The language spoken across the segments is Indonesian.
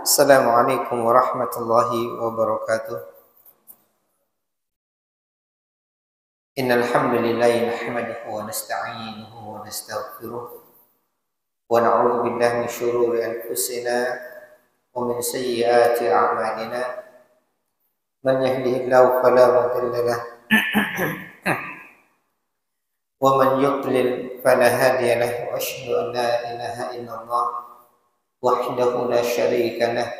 Assalamualaikum warahmatullahi wabarakatuh. Innal hamdalillah nahmaduhu wa nasta'inuhu wa nastaghfiruh wa na'udzu billahi min shururi anfusina wa min sayyiati a'malina. Man yahdihillahu fala mudilla lahu wa man yudlil fala hadiya lahu. Wa asyhadu an la ilaha illallah wahdahu la syarika lahu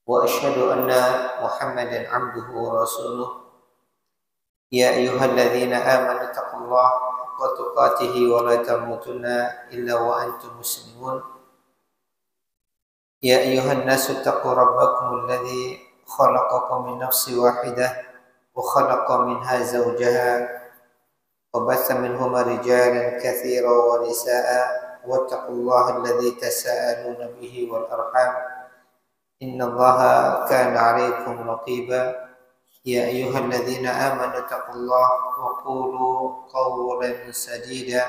wa asyhadu anna Muhammadan 'abduhu wa rasuluh. Ya ayyuhalladzina amanu taqullaha haqqa tuqatih wa la tamutunna illa wa antum muslimun. Ya ayyuhan nasu taqu rabbakumul ladzi khalaqakum min nafsin wahidah wa khalaqa minha zawjaha wa batha minhuma rijalan katsiran wa nisaa'a wattaqullaha alladzi tasaaluna bihi wal arham innallaha kana 'alaykum raqiba. Ya ayyuhalladzina amanu taqullaha wa qulu qawlan sadida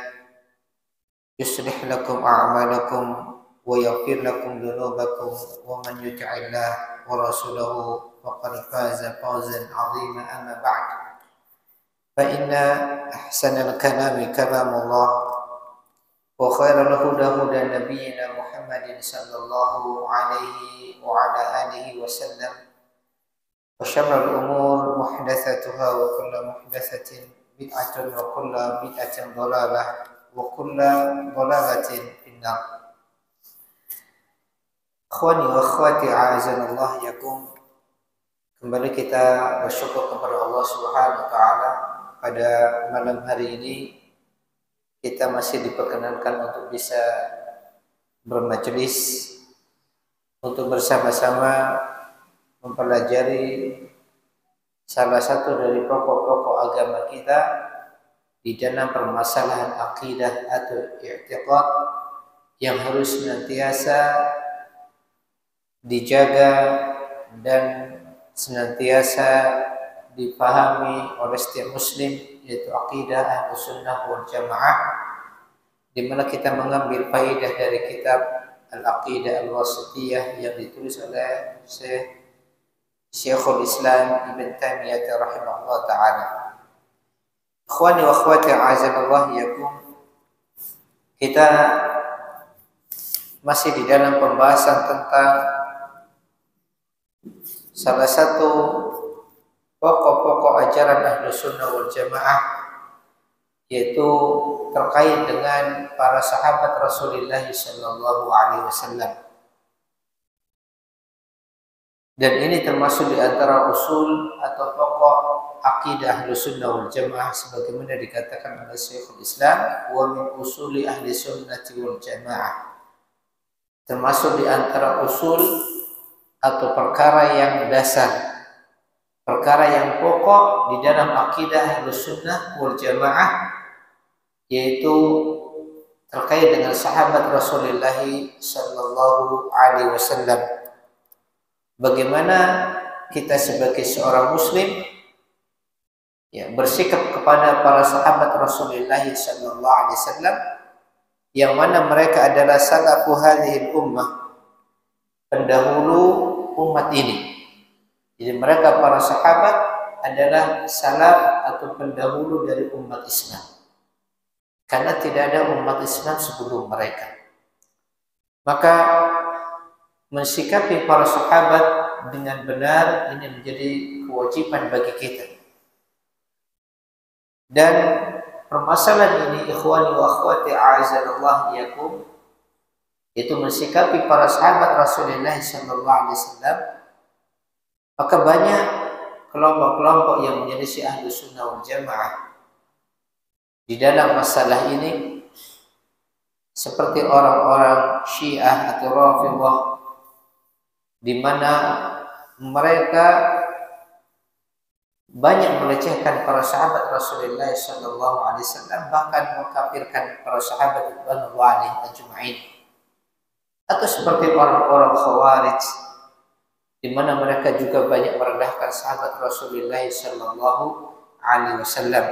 yuslih lakum a'malakum wa yaghfir lakum dhunubakum wa man yuti'illah wa rasulahu faqad faza fawzan 'azima. Amma ba'd, fa inna ahsanal kalami kalamullah wa khairal huda huda nabiyyina Muhammadin sallallahu alaihi wa ala alihi wa sallam. Wa syarrul umur muhdatsatuha wa kullu muhdatsatin bid'atun wa kullu bid'atin dhalalah wa kullu dhalalatin finnar. Ikhwani wa akhwati a'azanallah yakum. Kembali kita bersyukur kepada Allah Subhanahu wa taala pada malam hari ini kita masih diperkenankan untuk bisa bermajelis untuk bersama-sama mempelajari salah satu dari pokok-pokok agama kita di dalam permasalahan akidah atau i'tiqad yang harus senantiasa dijaga dan senantiasa dipahami oleh setiap muslim, yaitu akidah Ahlussunnah wal Jamaah, di mana kita mengambil faedah dari kitab Al-Aqidah Al-Wasithiyah yang ditulis oleh Syekhul Islam Ibn Taimiyah rahimahullah ta'ala. Ikhwani wa akhwati a'azanallah yakum, kita masih di dalam pembahasan tentang salah satu pokok-pokok ajaran Ahlussunnah wal Jamaah, yaitu terkait dengan para sahabat Rasulullah sallallahu alaihi wasallam. Dan ini termasuk di antara usul atau pokok akidah Ahlussunnah wal Jamaah sebagaimana dikatakan oleh Syekhul Islam, wa min usuli ahli sunnati wal jamaah. Termasuk di antara usul atau perkara yang dasar, perkara yang pokok di dalam akidah Ahlussunnah wal Jamaah, yaitu terkait dengan sahabat Rasulullah sallallahu alaihi wasallam. Bagaimana kita sebagai seorang muslim bersikap kepada para sahabat Rasulullah sallallahu alaihi wasallam, yang mana mereka adalah salafu hadhil ummah, pendahulu umat ini. Jadi mereka para sahabat adalah salaf atau pendahulu dari umat Islam, karena tidak ada umat Islam sebelum mereka. Maka mensikapi para sahabat dengan benar ini menjadi kewajiban bagi kita. Dan permasalahan ini ikhwani wa akhwati a'azallahu iyakum, itu mensikapi para sahabat Rasulullah sallallahu alaihi wasallam, maka banyak kelompok-kelompok yang menyelisih ahlu sunnah wal jamaah di dalam masalah ini, seperti orang-orang Syiah atau Rafidhah, di mana mereka banyak melecehkan para sahabat Rasulullah sallallahu alaihi wasallam, bahkan mengkafirkan para sahabat radhiyallahu anhum ajma'in. Atau seperti orang-orang Khawarij, di mana mereka juga banyak merendahkan sahabat Rasulullah sallallahu alaihi wasallam.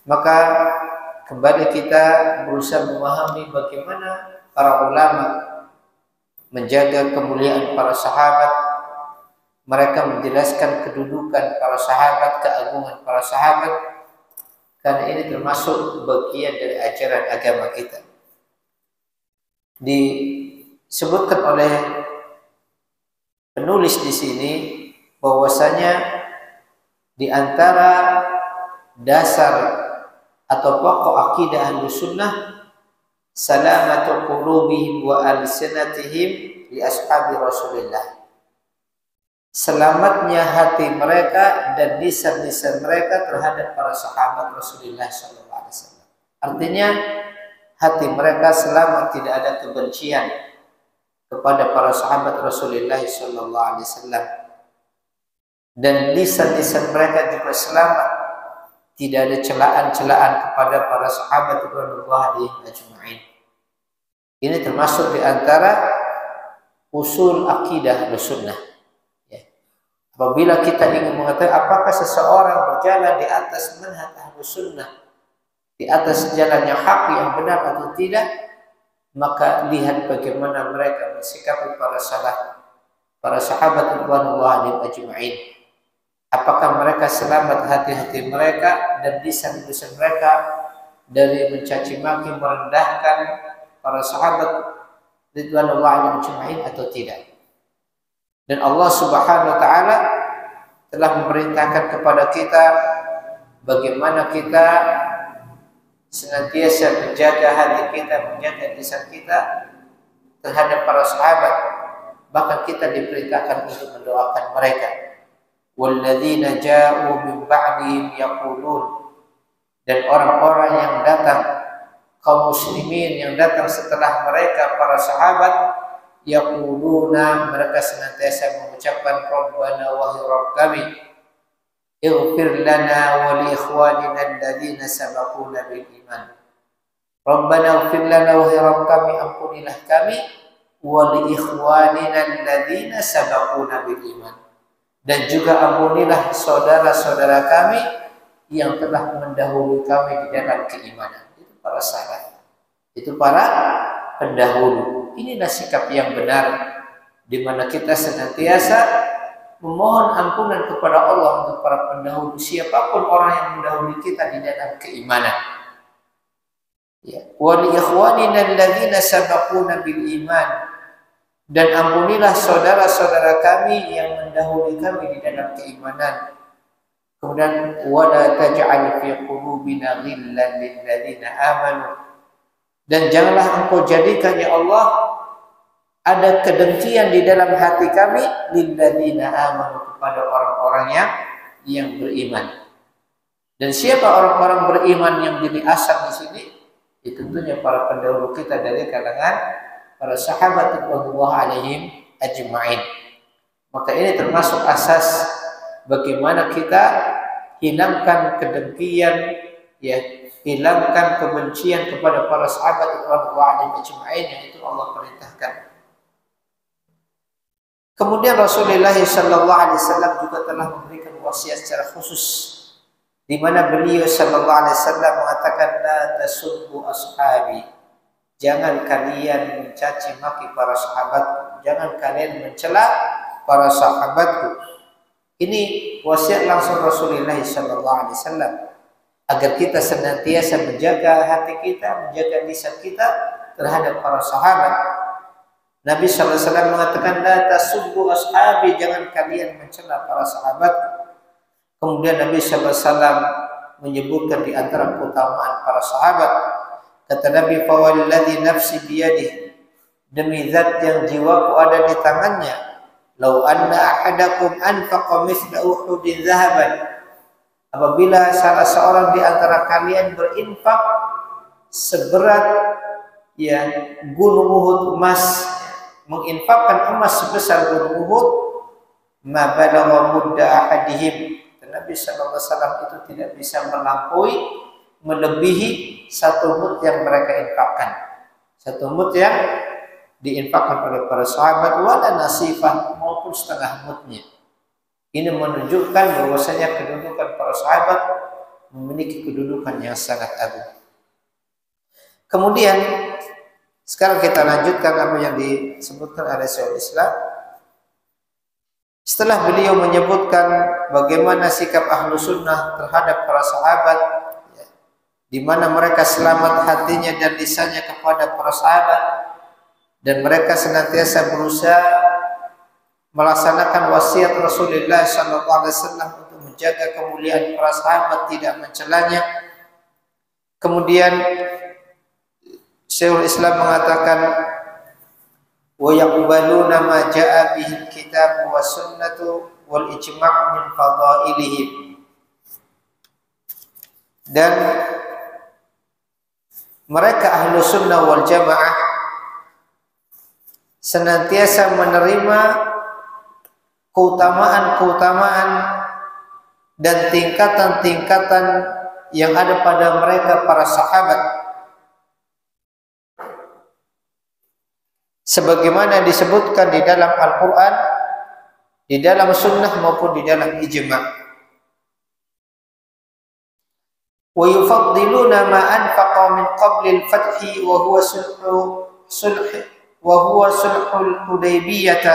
Maka kembali kita berusaha memahami bagaimana para ulama menjaga kemuliaan para sahabat. Mereka menjelaskan kedudukan para sahabat, keagungan para sahabat, karena ini termasuk bagian dari ajaran agama kita. Disebutkan oleh penulis di sini bahwasanya di antara dasar atau pokok akidah Ahlussunnah salamatu qulubihim wa alsinatihim li ashabi Rasulillah. Selamatnya hati mereka dan lisan-lisan mereka terhadap para sahabat Rasulullah SAW. Artinya hati mereka selamat, tidak ada kebencian kepada para sahabat Rasulullah SAW. Dan lisan-lisan mereka juga selamat, tidak ada celaan-celaan kepada para sahabat radhiyallahu ajma'in. Ini termasuk di antara usul akidah Ahlussunnah. Apabila kita ingin mengetahui apakah seseorang berjalan di atas manhaj Ahlussunnah, di atas jalan yang hak yang benar atau tidak, maka lihat bagaimana mereka mensikapi para sahabat radhiyallahu anhum ajma'in. Apakah mereka selamat hati-hati mereka dan lisan-lisan mereka dari mencaci maki, merendahkan para sahabat radhiyallahu anhum ajma'in atau tidak? Dan Allah Subhanahu wa taala telah memerintahkan kepada kita bagaimana kita senantiasa menjaga hati kita, menjaga lisan kita terhadap para sahabat. Bahkan kita diperintahkan untuk mendoakan mereka. Walladzina ja'u min ba'dihim yaqulun, dan orang-orang yang datang, kaum muslimin yang datang setelah mereka para sahabat, yaquluna, mereka senantiasa mengucapkan Rabbana wahai Rabb kami, ighfir lana wa li ikhwanina alladhina sabaquna bil iman. Rabbana ighfir lana wahai Rabb kami, ampunilah kami, wa li ikhwanina alladhina sabaquna bil iman, dan juga ampunilah saudara-saudara kami yang telah mendahului kami di dalam keimanan. Itu para sahabat, itu para pendahulu. Inilah sikap yang benar, di mana kita senantiasa memohon ampunan kepada Allah untuk para pendahulu, siapapun orang yang mendahului kita di dalam keimanan. Ya, wa li ikhwanina alladzina sabaquna bil iman, dan ampunilah saudara-saudara kami yang mendahului kami di dalam keimanan. Kemudian wa la taj'al fi qulubina ghillan lil ladzina amanu, dan janganlah engkau jadikan ya Allah ada kedengkian di dalam hati kami lil ladzina amanu, kepada orang-orang yang beriman. Dan siapa orang-orang beriman yang jadi asal di sini? Itu tentunya para pendahulu kita dari kalangan para sahabat radhiyallahu alaihim ajma'in. Maka ini termasuk asas bagaimana kita hilangkan kedengkian, ya, hilangkan kebencian kepada para sahabat radhiyallahu alaihim ajma'in yang itu Allah perintahkan. Kemudian Rasulullah sallallahu alaihi wasallam juga telah memberikan wasiat secara khusus, di mana beliau sallallahu alaihi wasallam mengatakan la tasubbu ashabi, jangan kalian mencaci maki para sahabatku, jangan kalian mencela para sahabatku. Ini wasiat langsung Rasulullah sallallahu alaihi wasallam agar kita senantiasa menjaga hati kita, menjaga lisan kita terhadap para sahabat. Nabi sallallahu alaihi wasallam mengatakan la tasubbu ashabi, jangan kalian mencela para sahabat. Kemudian Nabi sallallahu alaihi wasallam menyebutkan di antara keutamaan para sahabat. Kata Nabi, "Fawalladzi nafsi biyadihi," demi zat yang jiwaku ada di tangannya, "Lau anna ahadakum anfaqa mithla Uhudin zahaban," apabila salah seorang di antara kalian berinfak seberat gunung Uhud emas, menginfakkan emas sebesar gunung Uhud, ma balagha mudda ahadihim, Nabi sallallahu alaihi wasallam itu tidak bisa melebihi satu mud yang mereka infakkan. Satu mud yang diinfakkan oleh para sahabat, wala nasifah, maupun setengah mudnya. Ini menunjukkan bahwasanya kedudukan para sahabat memiliki kedudukan yang sangat agung. Kemudian sekarang kita lanjutkan apa yang disebutkan oleh Syekhul Islam. Setelah beliau menyebutkan bagaimana sikap ahlu sunnah terhadap para sahabat, di mana mereka selamat hatinya dan lisannya kepada para sahabat, dan mereka senantiasa berusaha melaksanakan wasiat Rasulullah SAW untuk menjaga kemuliaan para sahabat, tidak mencelanya. Kemudian Syekhul Islam mengatakan, wa yaqbaluna ma jaa bihi kitab wa sunnatu wal ijma' min fadailihim, dan mereka ahlu sunnah wal jamaah senantiasa menerima keutamaan-keutamaan dan tingkatan-tingkatan yang ada pada mereka para sahabat, sebagaimana disebutkan di dalam Al-Quran, di dalam sunnah maupun di dalam ijma'. Wa yufaddiluna ma anfaqa min qabli al-fathi wa huwa sulhul Hudaybiyah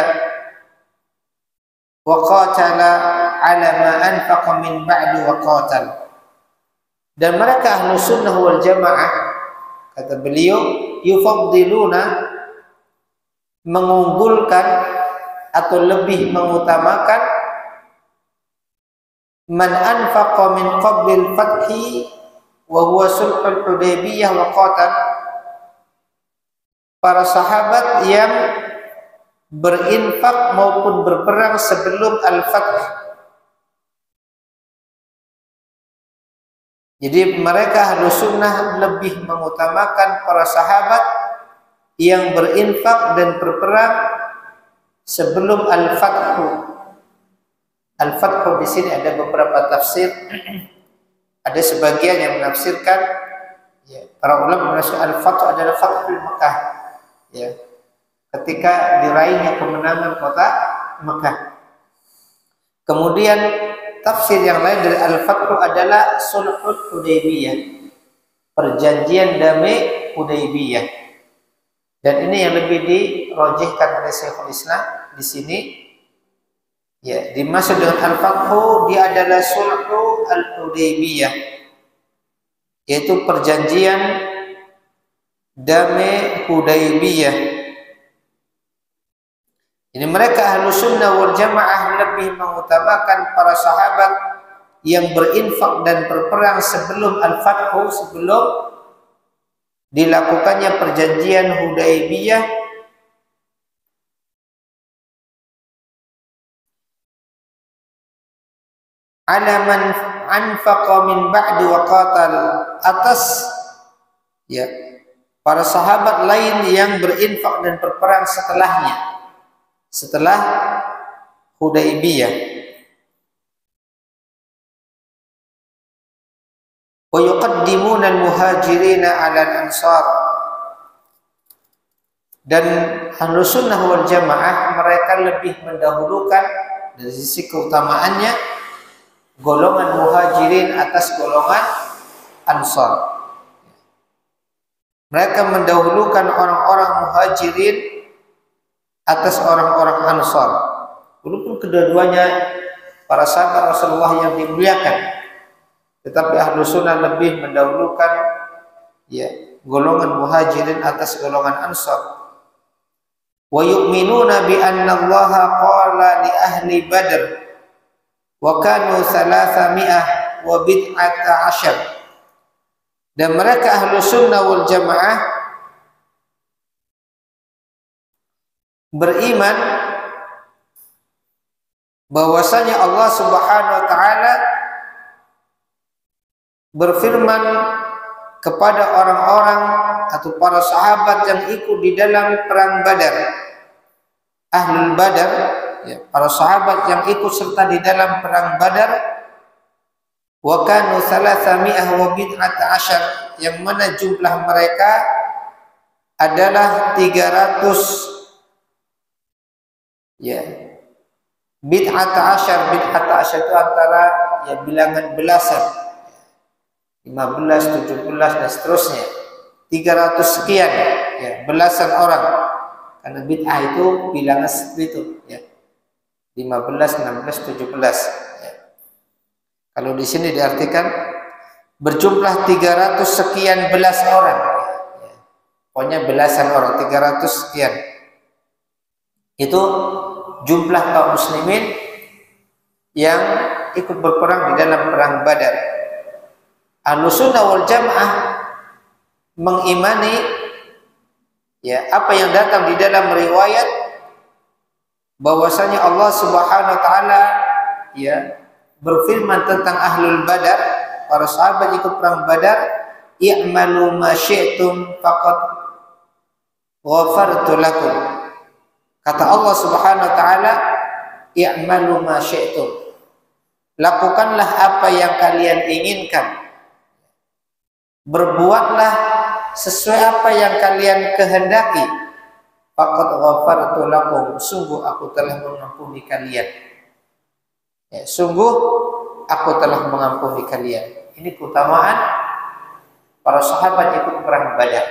wa qatala ala ma anfaqa min ba'du wa qatal. Dan mereka ahlu sunnah wal jamaah, kata beliau, yufaddiluna, mengunggulkan atau lebih mengutamakan, man anfaqa min qablil fathi wa huwa sulhul Hudaybiyah wa qatal, para sahabat yang berinfak maupun berperang sebelum al-fath. Jadi mereka ahlu sunnah lebih mengutamakan para sahabat yang berinfak dan berperang sebelum al-fathu. Al-fathu di sini ada beberapa tafsir. Ada sebagian yang menafsirkan, para ulama menafsirkan al-fathu adalah fathul Mekah, ketika diraihnya kemenangan kota Mekah. Kemudian tafsir yang lain dari al-fathu adalah sulhul Hudaybiyah, perjanjian damai Hudaybiyah. Dan ini yang lebih dirojihkan oleh Syekhul Islam di sini. Dimaksud dengan al-fathu, dia adalah sulhu al-Hudaybiyah, yaitu perjanjian damai Hudaybiyah. Ini mereka ahlu sunnah wal jamaah lebih mengutamakan para sahabat yang berinfak dan berperang sebelum al-fathu, sebelum dilakukannya perjanjian Hudaybiyah, ala man anfaqa min ba'du wa qatal, atas para sahabat lain yang berinfak dan berperang setelahnya, setelah Hudaybiyah. Wa yuqaddimuna al-muhajirina 'ala al-ansar, dan ahlu sunnah wal jamaah mereka lebih mendahulukan dari sisi keutamaannya golongan muhajirin atas golongan ansar. Mereka mendahulukan orang-orang muhajirin atas orang-orang ansar, walaupun kedua-duanya para sahabat Rasulullah yang dimuliakan. Tetapi ahlu sunnah lebih mendahulukan golongan muhajirin atas golongan ansar. Wa yu'minuna bi anna Allah qala li ahli Badr wa kanu 300 wa bid'ata asyar. Dan mereka ahlu sunnah wal jamaah beriman bahwasanya Allah Subhanahu wa taala berfirman kepada orang-orang atau para sahabat yang ikut di dalam perang Badar, Ahlul Badar, ya, para sahabat yang ikut serta di dalam perang Badar, wa kanu 300 wa bid'ata asyar, yang mana jumlah mereka adalah 300, ya, bid'ata asyar. Bid'ata asyar itu antara, ya, bilangan belasan, 15, 17 dan seterusnya, 300 sekian, ya, belasan orang. Karena bid'ah itu bilangan seperti itu, ya, 15, 16, 17, ya. Kalau di sini diartikan berjumlah 300 sekian belas orang, ya. Pokoknya belasan orang, 300 sekian. Itu jumlah kaum muslimin yang ikut berperang di dalam perang Badar. Ahlussunnah wal jamaah mengimani, ya, apa yang datang di dalam riwayat bahwasanya Allah Subhanahu wa taala, ya, berfirman tentang ahlul badar, para sahabat ikut perang Badar, i'malu ma syi'tum faqad ghafartu lakum. Kata Allah Subhanahu wa taala, i'malu ma syi'tum, lakukanlah apa yang kalian inginkan, berbuatlah sesuai apa yang kalian kehendaki, faqad ghafartu lakum, sungguh aku telah mengampuni kalian. Ya, sungguh aku telah mengampuni kalian. Ini keutamaan para sahabat ikut perang Badar.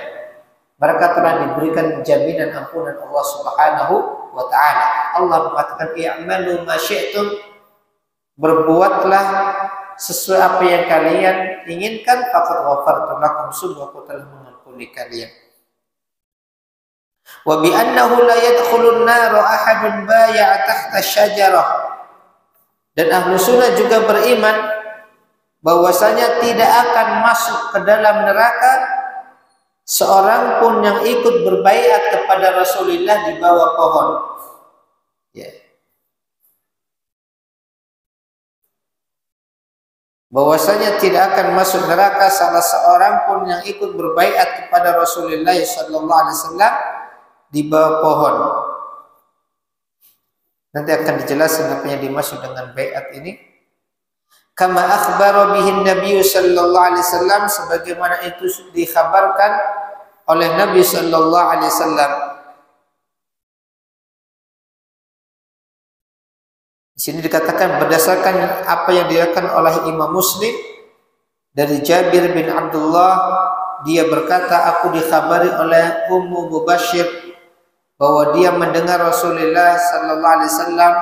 Mereka telah diberikan jaminan ampunan Allah Subhanahu wa taala. Allah mengatakan i'malu ma syi'tum, berbuatlah sesuai apa yang kalian inginkan, faqad ghafartu lakum, sungguh aku telah mengampuni kalian. Wa bi annahu la yadkhulun nar ahadun bay'a tahta syajarah. Dan ahlu sunnah juga beriman bahwasanya tidak akan masuk ke dalam neraka seorang pun yang ikut berbaiat kepada Rasulullah di bawah pohon. Ya. Bahwasanya tidak akan masuk neraka salah seorang pun yang ikut berbaiat kepada Rasulullah sallallahu alaihi wasallam di bawah pohon. Nanti akan dijelaskan apa yang dimaksud dengan baiat ini. Kama akhbara bihi Nabi sallallahu alaihi wasallam, sebagaimana itu dikhabarkan oleh Nabi sallallahu alaihi wasallam. Di sini dikatakan berdasarkan apa yang diriwayatkan oleh Imam Muslim dari Jabir bin Abdullah, dia berkata, aku dikhabari oleh Ummu Mubashir bahwa dia mendengar Rasulullah sallallahu alaihi wasallam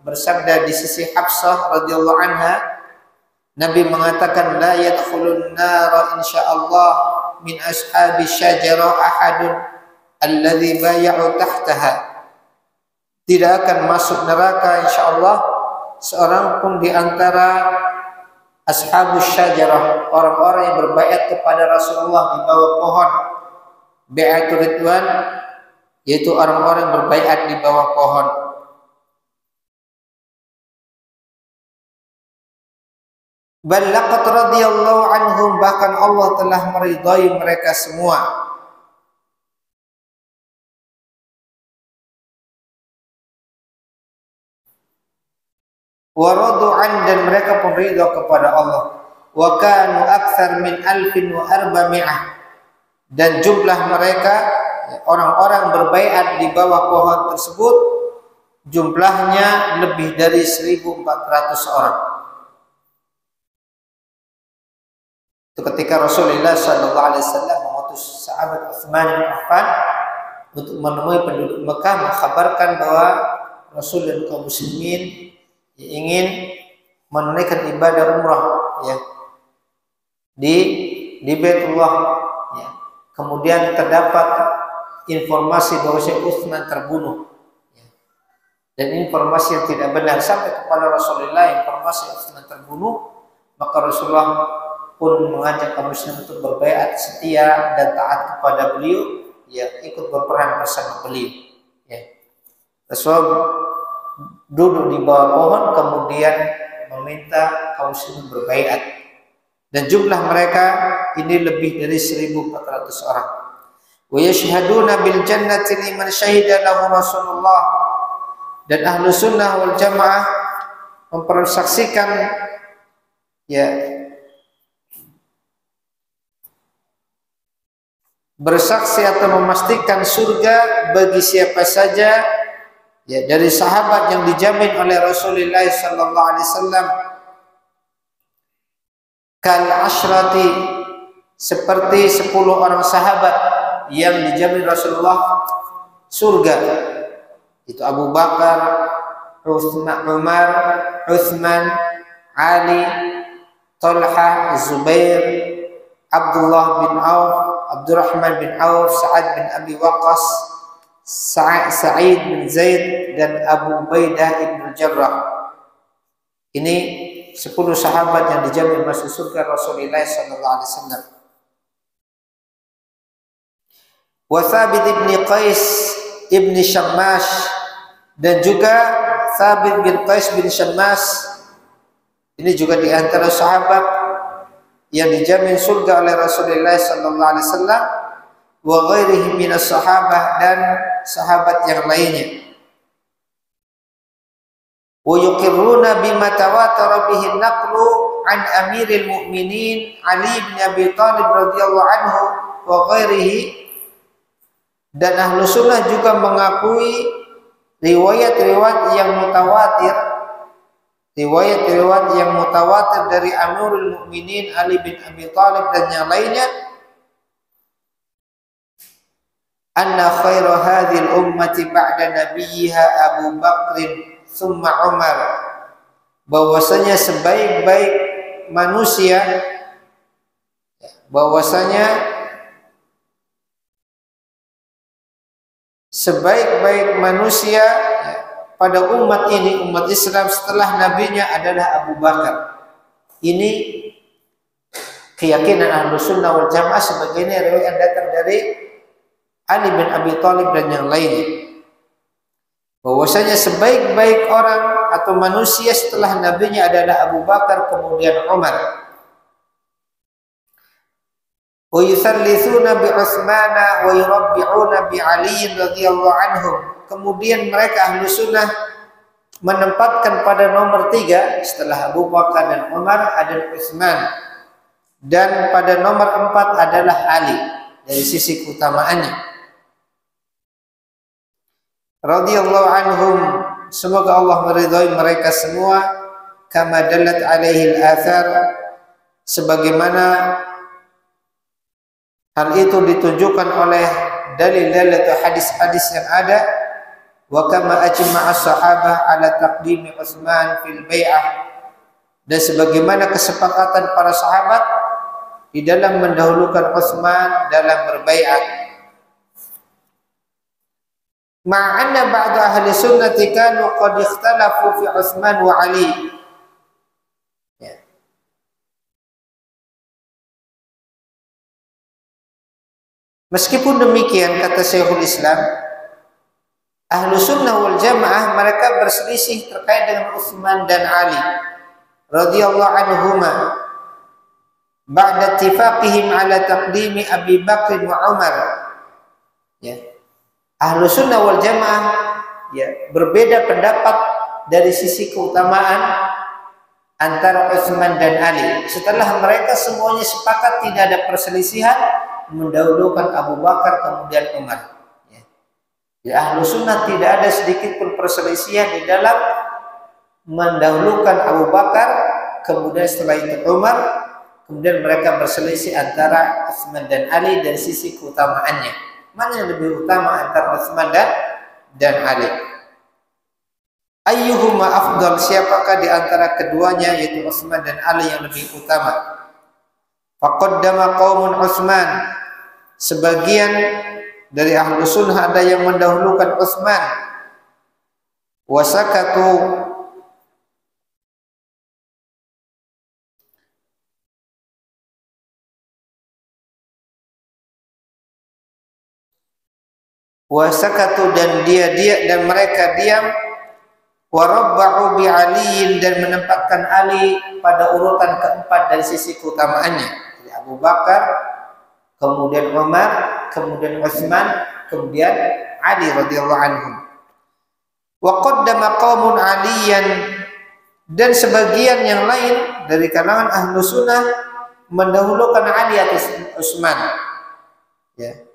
bersabda di sisi Hafsah radhiyallahu anha, Nabi mengatakan, la yadkhulun nar insyaallah min ashabi syajarah ahadun alladzi bay'u tahtaha. Tidak akan masuk neraka insyaallah seorang pun di antara ashabus syajarah, orang-orang yang berbaiat kepada Rasulullah di bawah pohon bai'atul ridwan, yaitu orang-orang berbaiat di bawah pohon. Bal laqad radhiyallahu anhum, bahkan Allah telah meridai mereka semua. Wa radu an, dan mereka pun ridha kepada Allah. Wa kanu aktsar min 1400, dan jumlah mereka, orang-orang berbaiat di bawah pohon tersebut, jumlahnya lebih dari 1400 orang. Itu ketika Rasulullah sallallahu alaihi wasallam mengutus sahabat Utsman bin Affan untuk menemui penduduk Mekah, mengkhabarkan bahwa Rasul dan kaum muslimin ingin menunaikan ibadah umrah, ya, di Baitullah, ya. Kemudian terdapat informasi bahwa Syekh Utsman terbunuh, ya. Dan informasi yang tidak benar sampai kepada Rasulullah, informasi Utsman terbunuh. maka Rasulullah pun mengajak kaum muslimin untuk berbaiat setia dan taat kepada beliau, ya, ikut berperan bersama beliau, ya. Rasulullah duduk di bawah pohon kemudian meminta kaum muslimin berbaiat, dan jumlah mereka ini lebih dari 1.400 orang. Wa yashhaduna bil jannati liman syahida lahu Rasulullah, dan ahlu sunnah wal jamaah mempersaksikan, ya, bersaksi atau memastikan surga bagi siapa saja, ya, dari sahabat yang dijamin oleh Rasulullah sallallahu alaihi wasallam, kal asyrati, seperti 10 orang sahabat yang dijamin Rasulullah surga. Itu Abu Bakar, Umar, Uthman, Ali, Talha, Zubair, Abdullah bin Auf, Abdurrahman bin Auf, Sa'ad bin Abi Waqqas, Sa'id bin Zaid, dan Abu Ubaidah ibn Jarrah. Ini 10 sahabat yang dijamin masuk surga Rasulullah sallallahu alaihi wasallam. Wa Thabit ibn Qais ibn Syammas, dan juga Thabit bin Qais bin Syammas, ini juga di antara sahabat yang dijamin surga oleh Rasulullah sallallahu alaihi wasallam, wa ghairihi minas sahabah, dan sahabat yang lainnya. Wa yuqirruna bima tawatara bihi naqlu an amiril mu'minin Ali bin Abi Thalib radhiyallahu anhu wa ghairihi, dan ahlu sunnah juga mengakui riwayat-riwayat yang mutawatir dari Amirul Mukminin Ali bin Abi Thalib dan yang lainnya, anna khaira hadhil ummati ba'da nabiyha Abu Bakr thumma Umar, bahwasanya sebaik-baik manusia pada umat ini, umat Islam setelah nabinya adalah Abu Bakar. Ini keyakinan ahlu sunnah wal jamaah, sebagaimana riwayat yang datang dari Ali bin Abi Thalib dan yang lainnya, bahwasanya sebaik-baik orang atau manusia setelah nabinya adalah Abu Bakar, kemudian Umar. Wa yusallitsuna bi Utsmana wa yurabbi'una bi Ali radhiyallahu anhum. Kemudian mereka ahlu sunnah menempatkan pada nomor 3 setelah Abu Bakar dan Umar adalah Utsman, dan pada nomor 4 adalah Ali dari sisi keutamaannya. Radhiyallahu anhum, semoga Allah meridhai mereka semua, kama dallat alaihi al-athar, sebagaimana hal itu ditunjukkan oleh dalil-dalil atau hadis-hadis yang ada, wa kama ajma'a as-sahabah ala taqdimi Utsman fil bai'ah, dan sebagaimana kesepakatan para sahabat di dalam mendahulukan Utsman dalam berbaiat. Ma'anna ba'da ahli sunnati kanu qad ikhtalafu fi Utsman wa Ali. Ya. Meskipun demikian, kata Syekhul Islam, ahlu sunnah wal jamaah mereka berselisih terkait dengan Utsman dan Ali radhiyallahu anhuma ba'da ittifaqihim ala taqdimi Abi Bakr wa Umar. Ya. Ahlu sunnah wal jamaah, ya, berbeda pendapat dari sisi keutamaan antara Utsman dan Ali. Setelah mereka semuanya sepakat, tidak ada perselisihan, mendahulukan Abu Bakar kemudian Umar. Ya, ahlu sunnah tidak ada sedikit pun perselisihan di dalam mendahulukan Abu Bakar, kemudian setelah itu Umar, kemudian mereka berselisih antara Utsman dan Ali dari sisi keutamaannya. Mana yang lebih utama antara Utsman dan Ali? Ayyuhuma afdal, siapakah di antara keduanya, yaitu Utsman dan Ali, yang lebih utama? Faqaddama qaumun Utsman, sebagian dari ahlu sunnah ada yang mendahulukan Utsman, wasakatu, wa sakatu dan dan mereka diam, wa rabba'u bi aliyin dan menempatkan Ali pada urutan keempat dari sisi keutamaannya. Jadi Abu Bakar, kemudian Umar, kemudian Utsman, kemudian Ali radhiyallahu anhu. Wa qaddama qaumun aliyan dan sebagian yang lain dari kalangan ahlu sunnah mendahulukan Ali atas Utsman. Ya.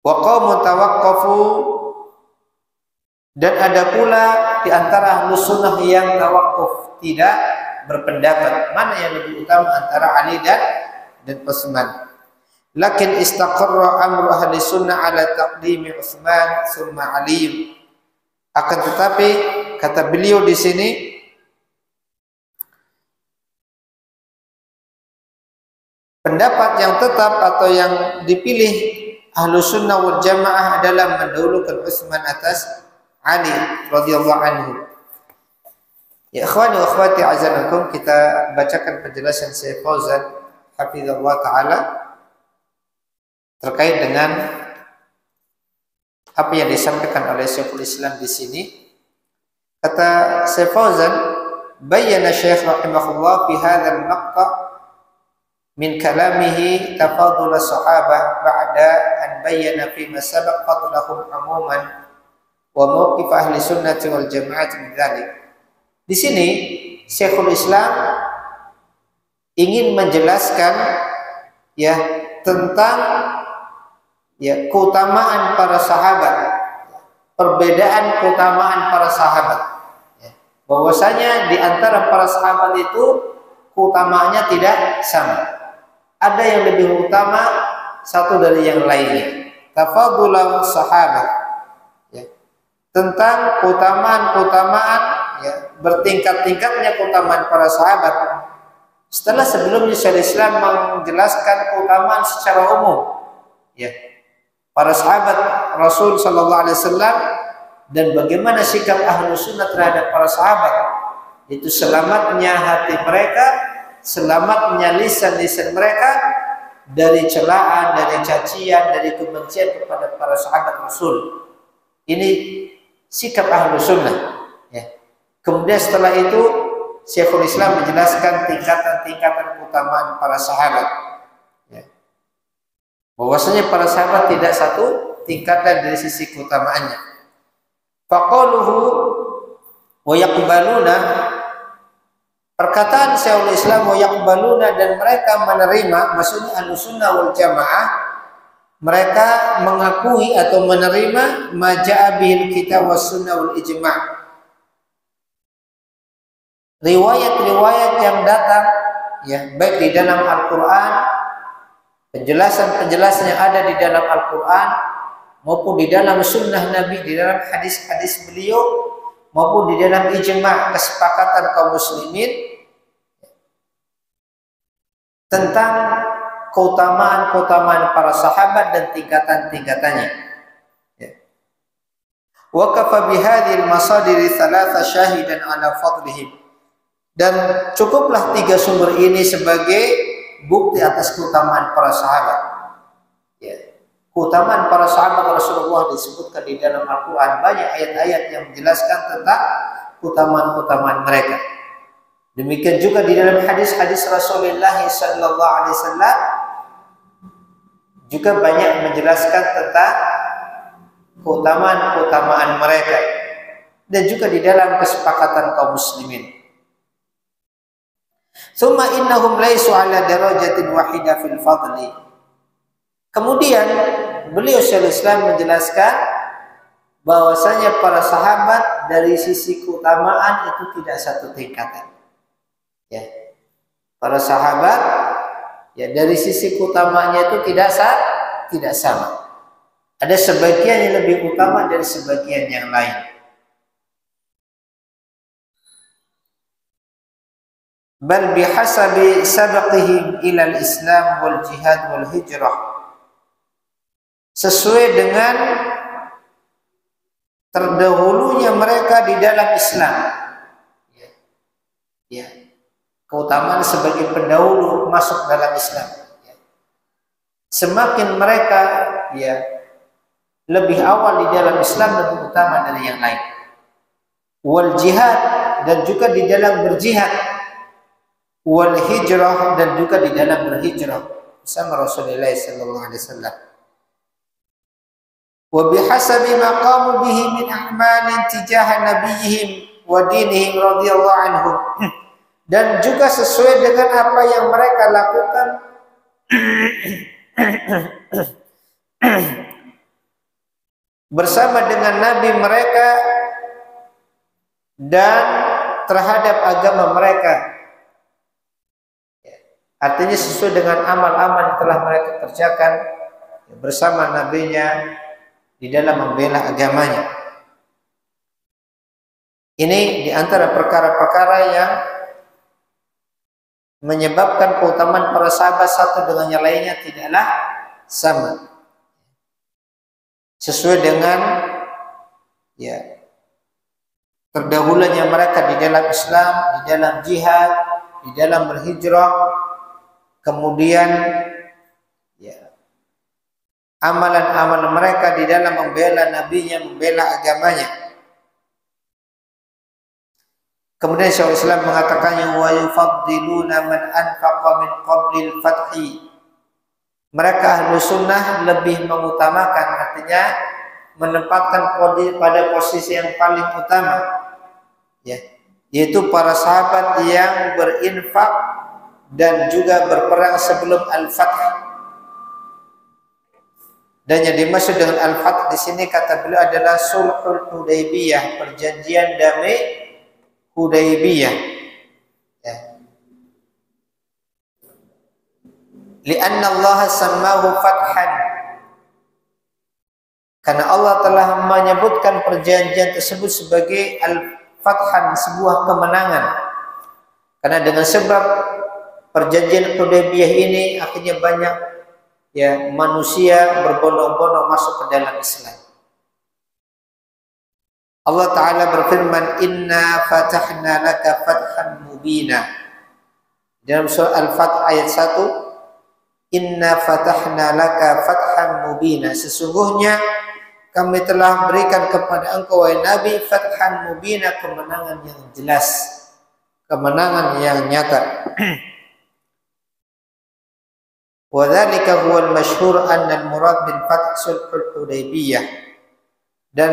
Wa qaumun tawaqqafu dan ada pula di antara ahlu sunnah yang tawaqquf, tidak berpendapat mana yang lebih utama antara Ali dan Utsman. Lakin istaqarra amru ahli sunnah ala taqdimi Utsman summa Ali. Akan tetapi kata beliau di sini, pendapat yang tetap atau yang dipilih ahlu sunnah wal jamaah adalah mendahulukan Utsman atas Ali radhiyallahu anhu. Ya ikhwani wa akhwati azanakum, kita bacakan penjelasan Syekh Fauzan hafizallahu taala terkait dengan apa yang disampaikan oleh Syekhul Islam di sini. Kata Syekh Fauzan, bayyana Syekh rahimahullah fi hadzal maqta' min kalamihi tafadul as-sahabah ba'da an bayyana fi ma sabaq fadlahum umuman wa mawqif ahli sunnati wal jamaah min dzalik. Di sini Syekhul Islam ingin menjelaskan ya tentang ya keutamaan para sahabat, perbedaan keutamaan para sahabat. Ya, bahwasanya di antara para sahabat itu keutamaannya tidak sama. Ada yang lebih utama satu dari yang lainnya. Tafadhulan sahabat. Ya, tentang keutamaan-keutamaan ya, bertingkat-tingkatnya keutamaan para sahabat. Setelah sebelumnya Syekh Islam menjelaskan keutamaan secara umum. Ya, para sahabat Rasul sallallahu alaihi wasallam dan bagaimana sikap ahlu sunnah terhadap para sahabat, itu selamatnya hati mereka, selamatnya lisan-lisan mereka dari celaan, dari cacian, dari kebencian kepada para sahabat Rasul. Ini sikap ahlu sunnah. Ya. Kemudian setelah itu Syekhul Islam menjelaskan tingkatan-tingkatan keutamaan para sahabat. Bahwasanya para sahabat tidak satu tingkatan dari sisi keutamaannya. Faqaluhu wa yaqbaluna, perkataan Syekhul Islam wa yaqbaluna dan mereka menerima, maksudnya Ahlussunnah wal Jamaah, mereka mengakui atau menerima maja'a bil kitab was sunnah wal ijma'. Riwayat-riwayat yang datang ya baik di dalam Al-Qur'an, penjelasan-penjelasan yang ada di dalam Al-Quran maupun di dalam sunnah Nabi, di dalam hadis-hadis beliau maupun di dalam ijma' kesepakatan kaum muslimin tentang keutamaan-keutamaan para sahabat dan tingkatan-tingkatannya. Wa kafa bihadhil masadir thalatha syahidan ala fadlihim, dan cukuplah tiga sumber ini sebagai bukti atas keutamaan para sahabat. Ya. Keutamaan para sahabat Rasulullah disebutkan di dalam Al-Quran, banyak ayat-ayat yang menjelaskan tentang keutamaan-keutamaan mereka. Demikian juga di dalam hadis-hadis Rasulullah sallallahu alaihi wasallam juga banyak menjelaskan tentang keutamaan-keutamaan mereka, dan juga di dalam kesepakatan kaum muslimin. Summa innahum laisu ala darajatin wahidah fil fadli. Kemudian beliau Syaikhul Islam menjelaskan bahwasanya para sahabat dari sisi keutamaan itu tidak satu tingkatan. Ya. Para sahabat ya dari sisi keutamaannya itu tidak sama. Ada sebagian yang lebih utama dari sebagian yang lain. Bal bihasabi sabaqihim ilal Islam wal jihad wal hijrah, sesuai dengan terdahulunya mereka di dalam Islam. Ya. Keutamaan sebagai pendahulu masuk dalam Islam. Ya. Semakin mereka ya lebih awal di dalam Islam lebih utama dari yang lain. Wal jihad, dan juga di dalam berjihad. Wal hijrah, dan juga di dalam berhijrah bersama Rasulullah sallallahu alaihi wasallam. Wa bihasabi ma qamu bihi min a'malin tijaha nabiyihim wa dinihim radhiyallahu anhum, dan juga sesuai dengan apa yang mereka lakukan bersama dengan nabi mereka dan terhadap agama mereka. Artinya sesuai dengan amal-amal yang telah mereka kerjakan bersama nabinya di dalam membela agamanya. Ini di antara perkara-perkara yang menyebabkan keutamaan para sahabat satu dengan yang lainnya tidaklah sama. Sesuai dengan terdahulunya mereka di dalam Islam, di dalam jihad, di dalam berhijrah, kemudian amalan-amalan mereka di dalam membela nabinya, membela agamanya. Kemudian Syekhul Islam mengatakannya wa yufaddiluna man anfaqa min qablil fathi. Mereka ahlu sunnah lebih mengutamakan, artinya menempatkan pada posisi yang paling utama, yaitu para sahabat yang berinfak dan juga berperang sebelum al-fath. Dan yang dimaksud dengan al-fath di sini kata beliau adalah sulhul Hudaybiyah, perjanjian damai Hudaybiyah. Lianna Allah sammahu fathan, karena Allah telah menyebutkan perjanjian tersebut sebagai al-fathan, sebuah kemenangan. Karena dengan sebab perjanjian Hudaybiyah ini akhirnya banyak manusia berbondong-bondong masuk ke dalam Islam. Allah Ta'ala berfirman, Inna fatahna laka fathan mubina. Dalam surah Al-Fath ayat 1, Inna fatahna laka fathan mubina. Sesungguhnya kami telah berikan kepada engkau wahai Nabi fathan mubina, kemenangan yang jelas, kemenangan yang nyata. Wa dzalika huwal masyhur anna al-murad bil fath sulhul Hudaybiyah. Dan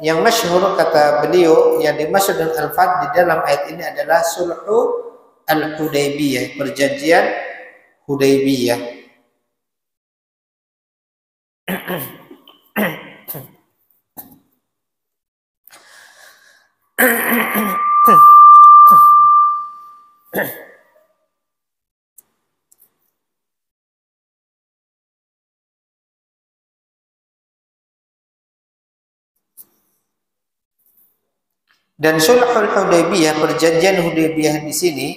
yang masyhur kata beliau yang dimaksud dengan al-fath di dalam ayat ini adalah sulhu al-Hudaybiyah, perjanjian Hudaybiyah. Dan sulhul Hudaybiyah, perjanjian Hudaybiyah di sini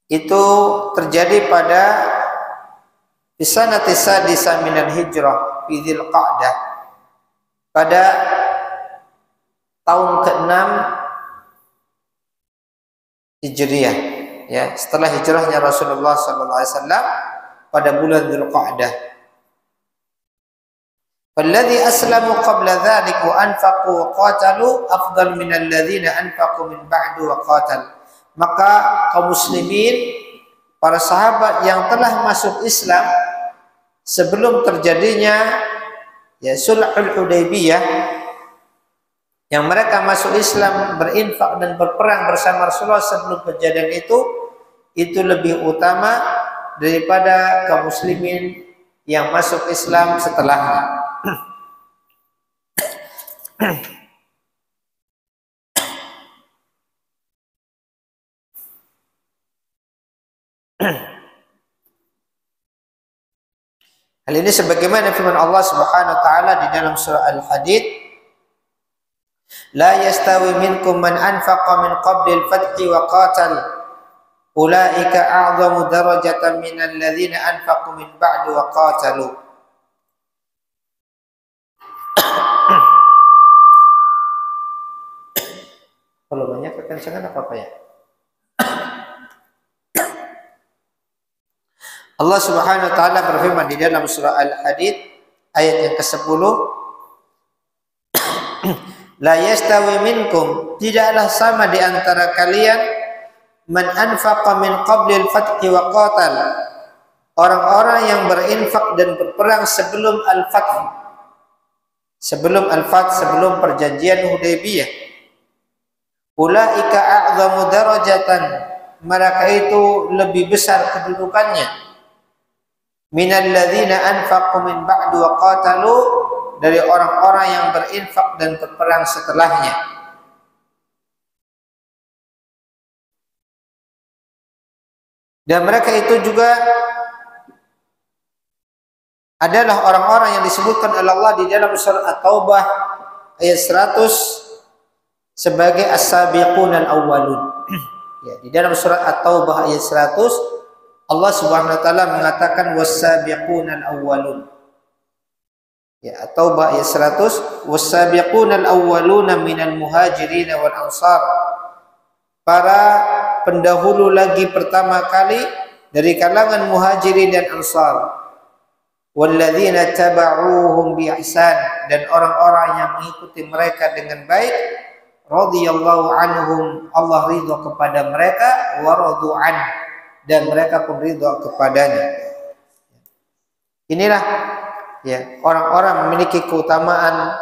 itu terjadi pada sanati sadisa minal hijrah fi Dzulqa'dah, pada tahun ke-6 Hijriah, setelah hijrahnya Rasulullah sallallahu alaihi wasallam pada bulan Dzulqa'dah. Falladzi aslamu qabla dzalik wa anfaqu wa qatalu afdal min alladzina anfaqu min ba'du wa qatal. Maka kaum muslimin, para sahabat yang telah masuk Islam sebelum terjadinya sulhul Hudaybiyah, yang mereka masuk Islam, berinfak dan berperang bersama Rasulullah sebelum kejadian itu lebih utama daripada kaum muslimin yang masuk Islam setelahnya. Hal ini sebagaimana firman Allah Subhanahu wa taala di dalam surah Al-Hadid, la yastawi minkum man anfaqa min qabli al-fathi wa qatal ulaika a'zamu darajatan minal ladzina anfaqu min ba'du wa qatalu. Kalau banyak kekencangan apa ya? Allah Subhanahu wa taala berfirman di dalam surah Al-Hadid ayat yang ke-10, La yastawi minkum, tidaklah sama di antara kalian, man anfaqa min qabli al-fathi wa qatal, orang-orang yang berinfak dan berperang sebelum al-fath, sebelum perjanjian Hudaybiyah. Ulaika a'zamu darajatan, mereka itu lebih besar kedudukannya, minal ladzina anfaqu min ba'du wa qatalu, dari orang-orang yang berinfak dan berperang setelahnya. Dan mereka itu juga adalah orang-orang yang disebutkan oleh Allah di dalam surah At-Taubah ayat 100 sebagai as-sabiqun al-awwalun. Ya, di dalam surah At-Taubah ayat 100 Allah Subhanahu wa taala mengatakan was-sabiqun al-awwalun. Ya, At-Taubah ayat 100, was-sabiquna al-awwaluna minal muhajirin wal ansar, para pendahulu lagi pertama kali dari kalangan muhajirin dan ansar, walladzina taba'uuhum bi ihsan, dan orang-orang yang mengikuti mereka dengan baik, radhiyallahu anhum, Allah ridha kepada mereka, wa radu an, dan mereka pun ridha kepadanya. Inilah ya, orang-orang memiliki keutamaan,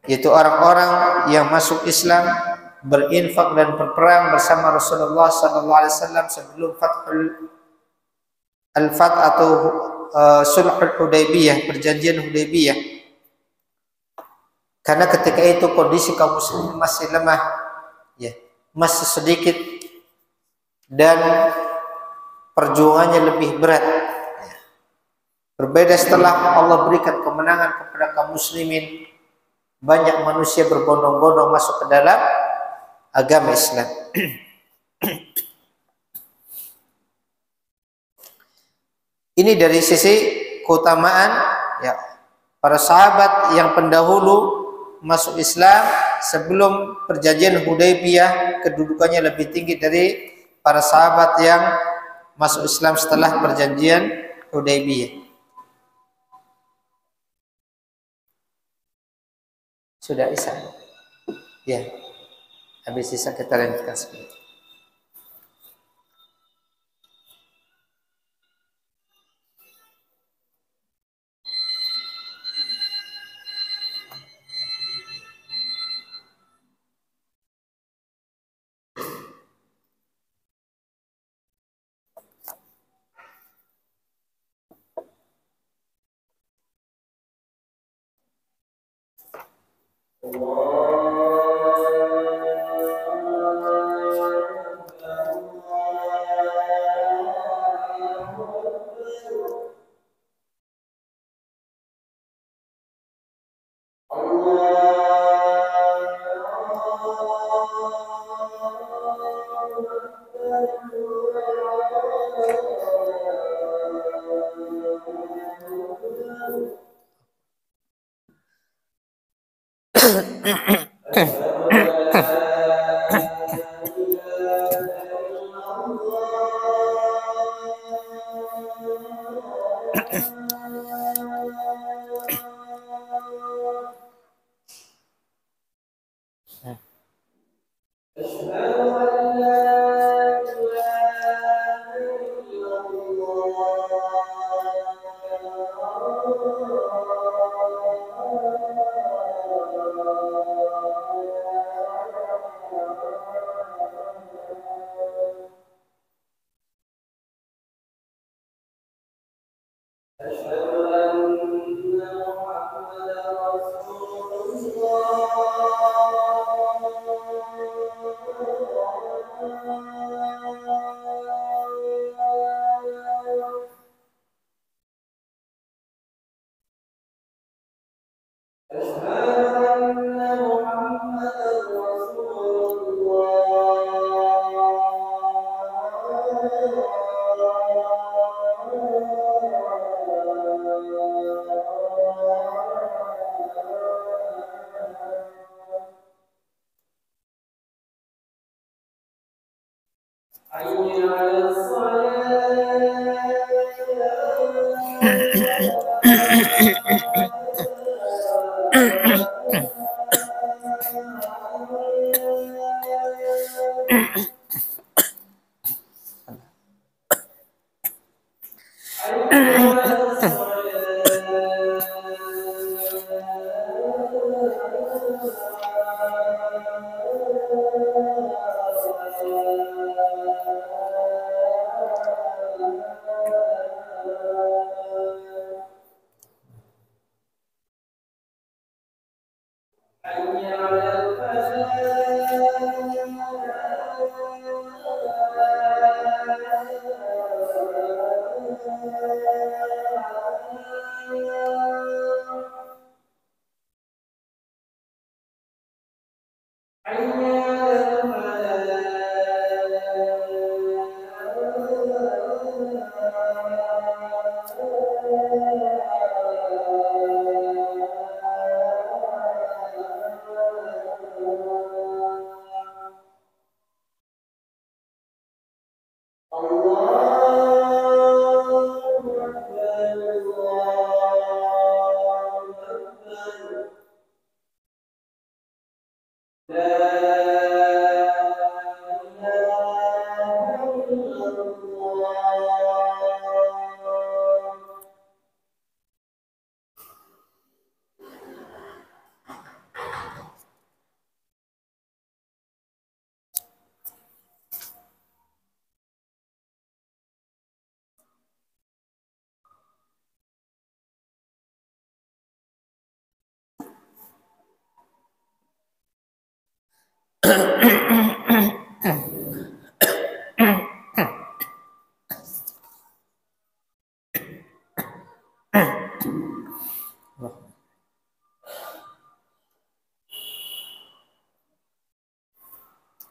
yaitu orang-orang yang masuk Islam, berinfak dan berperang bersama Rasulullah sallallahu alaihi wasallam sebelum Al-Fath atau Sulhul Hudaybiyah, perjanjian Hudaybiyah. Karena ketika itu kondisi kaum muslimin masih lemah, ya, masih sedikit, dan perjuangannya lebih berat. Berbeda setelah Allah berikan kemenangan kepada kaum muslimin, banyak manusia berbondong-bondong masuk ke dalam agama Islam. Ini dari sisi keutamaan, ya, para sahabat yang pendahulu masuk Islam sebelum perjanjian Hudaybiyah, kedudukannya lebih tinggi dari para sahabat yang masuk Islam setelah perjanjian Hudaybiyah. Sudah Isa? Ya. Habis Isa kita lanjutkan sebentar.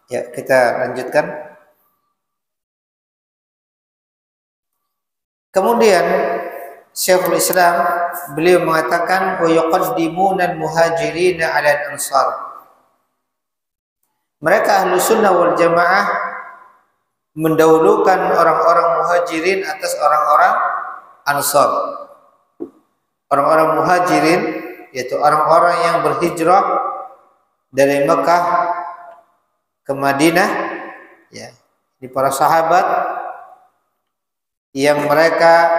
Ya, kita lanjutkan. Kemudian Syekhul Islam beliau mengatakan wa yuqaddimuna al-muhajirin 'ala al-ansar. Mereka ahlu sunnah wal jamaah mendahulukan orang-orang muhajirin atas orang-orang ansar. Orang-orang muhajirin yaitu orang-orang yang berhijrah dari Mekah ke Madinah, ya, di para sahabat yang mereka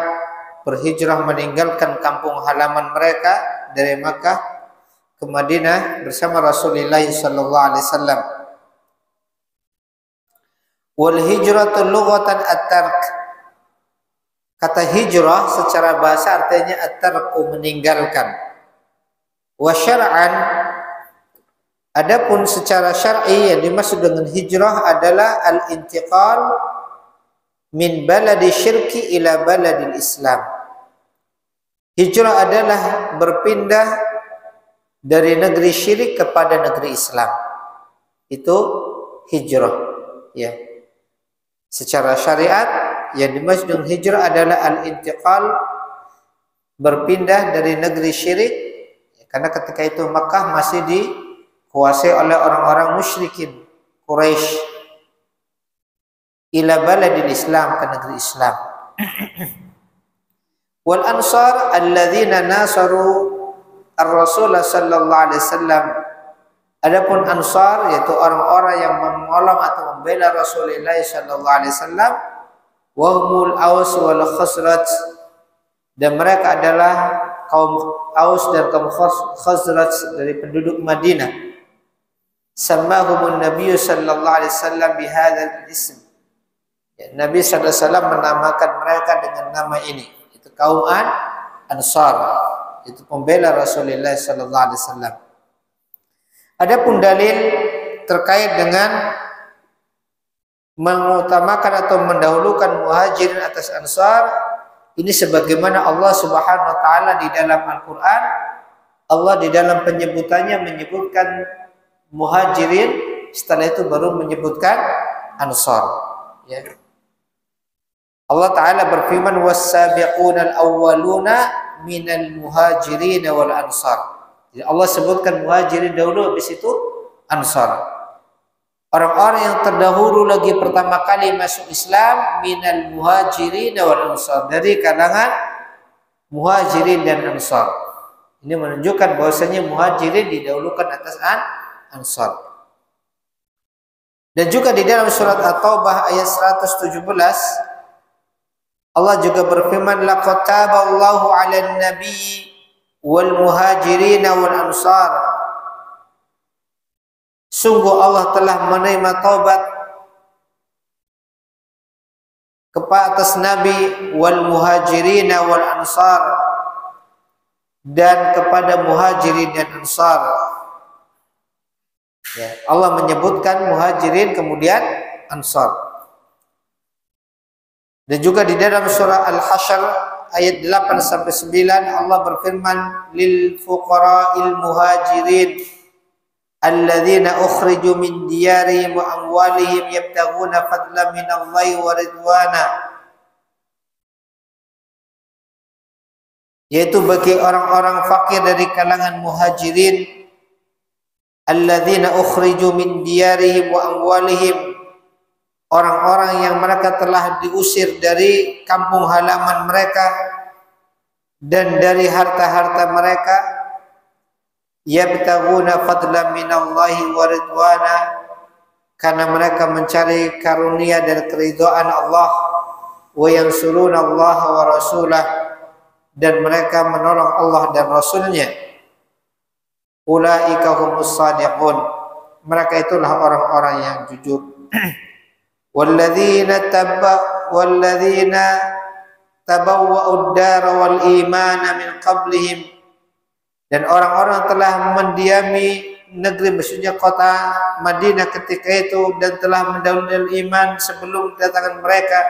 berhijrah meninggalkan kampung halaman mereka dari Makkah ke Madinah bersama Rasulullah sallallahu alaihi wasallam. Wal hijratu lughatan at-tark. Kata hijrah secara bahasa artinya at-tarku, meninggalkan. Wa syar'an, adapun secara syar'i yang dimaksud dengan hijrah adalah al-intiqal min baladi syirki ila baladil Islam. Hijrah adalah berpindah dari negeri syirik kepada negeri Islam. Itu hijrah, ya. Secara syariat yang dimaksud dengan hijrah adalah al-intiqal, berpindah dari negeri syirik, karena ketika itu Makkah masih dikuasai oleh orang-orang musyrikin Quraisy, ila baladil Islam, ke negeri Islam. Wal ansar alladzina nasaru ar-rasul sallallahu alaihi wasallam. Adapun ansar yaitu orang-orang yang menolong atau membela Rasulullah sallallahu alaihi wasallam, wa humul Aus wal Khazraj, dan mereka adalah kaum Aus dan kaum Khazraj dari penduduk Madinah. Sammahumun Nabi sallallahu alaihi wasallam bihadzal ism. Ya, Nabi sallallahu alaihi wasallam menamakan mereka dengan nama ini. Itu kaum Ansar, itu pembela Rasulullah sallallahu alaihi wasallam. Adapun dalil terkait dengan mengutamakan atau mendahulukan muhajirin atas ansar, ini sebagaimana Allah Subhanahu wa taala di dalam Al-Qur'an, Allah di dalam penyebutannya menyebutkan muhajirin, setelah itu baru menyebutkan ansar, ya. Allah taala berfirman was-sabiqunal awwaluna minal muhajirin wal ansar. Jadi Allah sebutkan muhajirin dahulu, habis itu ansar. Orang-orang yang terdahulu lagi pertama kali masuk Islam minal muhajirin wal ansar, dari kalangan muhajirin dan ansar. Ini menunjukkan bahwasanya muhajirin didahulukan atas ansar. Dan juga di dalam surat At-Taubah ayat 117 Allah juga berfirman laqad taballahu 'alan nabiy wal muhajirin wal ansar. Sungguh Allah telah menerima taubat kepada atas Nabi wal muhajirin wal ansar, dan kepada muhajirin dan ansar. Ya, Allah menyebutkan muhajirin kemudian ansar. Dan juga di dalam surah Al-Hasyr ayat 8 sampai 9 Allah berfirman lil fuqara'il muhajirin alladzina ukhriju min diyarihim wa amwalihim yabtaghuna fadlan minallahi wa ridwana, yaitu bagi orang-orang fakir dari kalangan muhajirin alladzina ukhriju min diyarihim wa amwalihim, orang-orang yang mereka telah diusir dari kampung halaman mereka dan dari harta-harta mereka, yabtaguna fadlan minallahi wa ridwana, karena mereka mencari karunia dan keridhaan Allah, wa yansuruna Allah wa rasulah, dan mereka menolong Allah dan Rasulnya. Ulaika humus shadiqun, mereka itulah orang-orang yang jujur. Walladzina tabawwa'ud dara wal imana min qablihim, dan orang-orang telah mendiami negeri, maksudnya kota Madinah ketika itu, dan telah mendahului iman sebelum kedatangan mereka.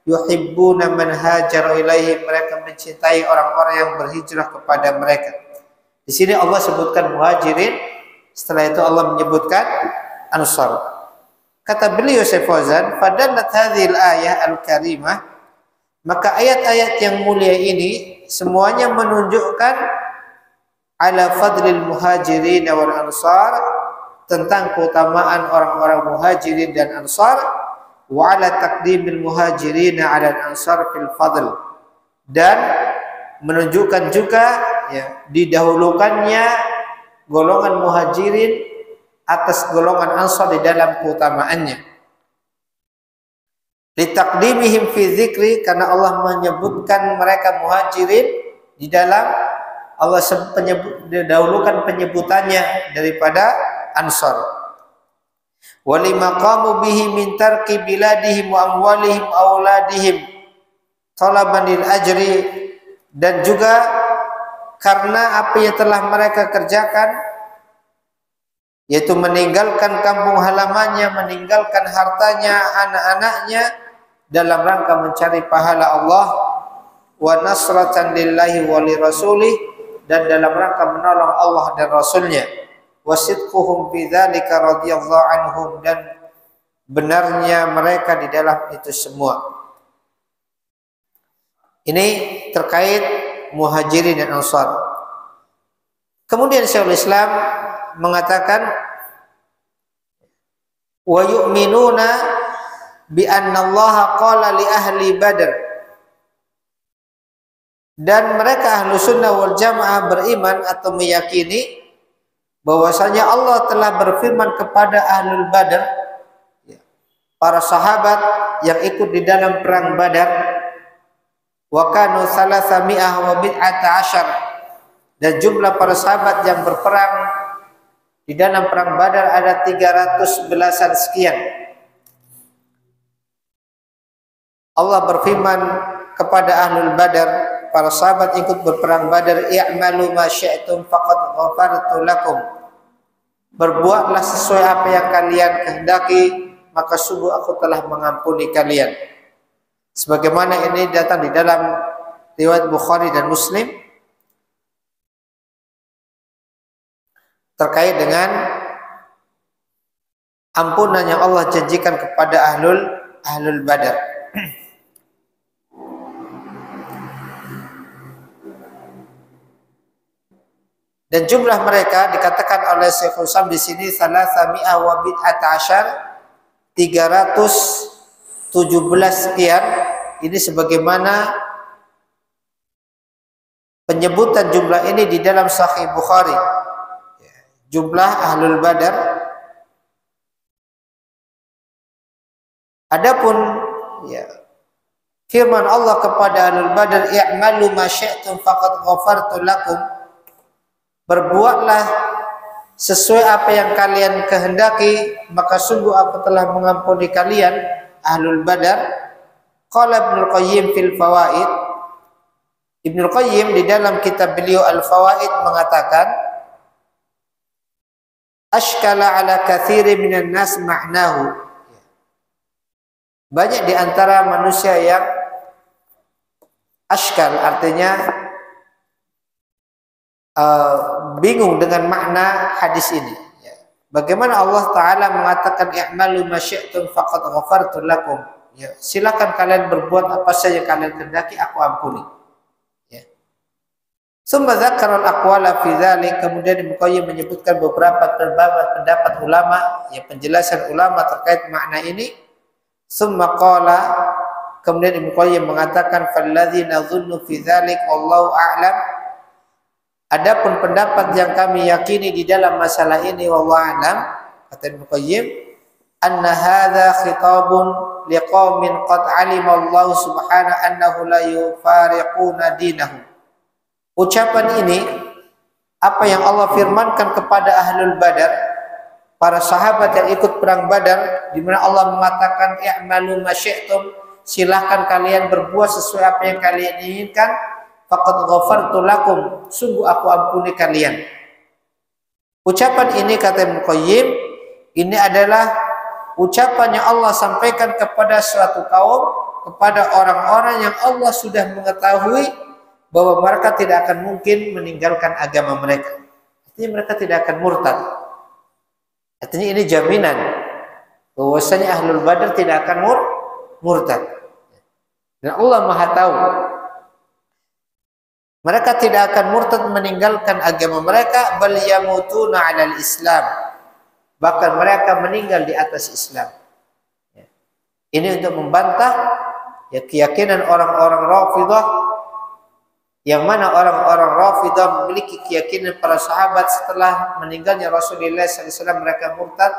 Yuhibbuna man hajara ilaihim, mereka mencintai orang-orang yang berhijrah kepada mereka. Di sini Allah sebutkan muhajirin, setelah itu Allah menyebutkan ansar. Kata beliau Syekh Fauzan, fadallat hadhil ayah al-karimah, maka ayat-ayat yang mulia ini semuanya menunjukkan ala fadlil muhajirin wal ansar, tentang keutamaan orang-orang muhajirin dan ansar, wa ala taqdimil muhajirin ala ansar fil fadl, dan menunjukkan juga ya didahulukannya golongan muhajirin atas golongan ansar di dalam keutamaannya. Litaqdimihim fi dzikri, karena Allah menyebutkan mereka muhajirin di dalam Allah dahulukan penyebutannya daripada ansar. Walima qamu bihi min tarki biladihim wa amwalihim auladihim talaban lil ajri, dan juga karena apa yang telah mereka kerjakan, yaitu meninggalkan kampung halamannya, meninggalkan hartanya, anak-anaknya, dalam rangka mencari pahala Allah, wa nasratan lillahi wa li rasulih, dan dalam rangka menolong Allah dan Rasulnya, wa sidquhum fi dzalika radhiyallahu anhum, dan benarnya mereka di dalam itu semua. Ini terkait muhajirin dan ansar. Kemudian Syekhul Islam mengatakan, wa yu'minuna bi anna Allah qala li ahli Badr, dan mereka ahlu sunnah wal jamaah beriman atau meyakini bahwasanya Allah telah berfirman kepada ahlul Badr, para sahabat yang ikut di dalam perang Badar, wa kanu 300 wa bid'ata asyar, dan jumlah para sahabat yang berperang di dalam perang Badar ada 311-an sekian. Allah berfirman kepada ahlul Badar, para sahabat ikut berperang Badar, i'malu ma syi'tum faqad ghafartu lakum, berbuatlah sesuai apa yang kalian kehendaki, maka sungguh aku telah mengampuni kalian. Sebagaimana ini datang di dalam riwayat Bukhari dan Muslim terkait dengan ampunan yang Allah janjikan kepada ahlul Badar. Dan jumlah mereka dikatakan oleh Syekhul Islam di sini 300 wa bid'ata asyar, 317 sekian. Ini sebagaimana penyebutan jumlah ini di dalam Sahih Bukhari. Jumlah ahlul Badar. Adapun ya, firman Allah kepada ahlul Badar, i'malu ma syi'tum faqad ghafartu lakum, berbuatlah sesuai apa yang kalian kehendaki, maka sungguh aku telah mengampuni kalian, ahlul Badar. Qala Ibnul Qayyim fil Fawaid, Ibnul Qayyim di dalam kitab beliau Al-Fawaid mengatakan, ashkala ala katsiri minan nas ma'nahu, banyak di antara manusia yang ashkal, artinya bingung dengan makna hadis ini. Bagaimana Allah Ta'ala mengatakan i'malu ma syi'tum faqad ghafartu lakum, ya, silakan kalian berbuat apa saja kalian kehendaki, aku ampuni. Ya. Summa dzakara al-aqwala fi dzalik, kemudian Ibnu Qayyim menyebutkan beberapa pendapat ulama, ya, penjelasan ulama terkait makna ini. Tsumma qala, kemudian Ibnu Qayyim mengatakan falladzina dzunnu fi dzalik wallahu a'lam. Adapun pendapat yang kami yakini di dalam masalah ini wallahu a'lam, kata Ibnu Qayyim, anna hadza khitabun liqaumin qad 'alima Allah subhanahu annahu la yufariquna dinahu. Ucapan ini apa yang Allah firmankan kepada ahlul Badar, para sahabat yang ikut perang Badar, di mana Allah mengatakan i'malu ma syi'tum, silahkan kalian berbuat sesuai apa yang kalian inginkan, faqad ghafartu lakum, sungguh aku ampuni kalian. Ucapan ini kata Ibnu Qayyim, ini adalah ucapan yang Allah sampaikan kepada suatu kaum, kepada orang-orang yang Allah sudah mengetahui bahwa mereka tidak akan mungkin meninggalkan agama mereka. Artinya mereka tidak akan murtad. Artinya ini jaminan bahwasanya ahlul Badar tidak akan murtad. Dan Allah Maha tahu mereka tidak akan murtad meninggalkan agama mereka, bal yamutuna 'alal Islam. Bahkan mereka meninggal di atas Islam. Ini untuk membantah ya keyakinan orang-orang Rafidhah, yang mana orang-orang Rafidhah memiliki keyakinan para sahabat setelah meninggalnya Rasulullah SAW mereka murtad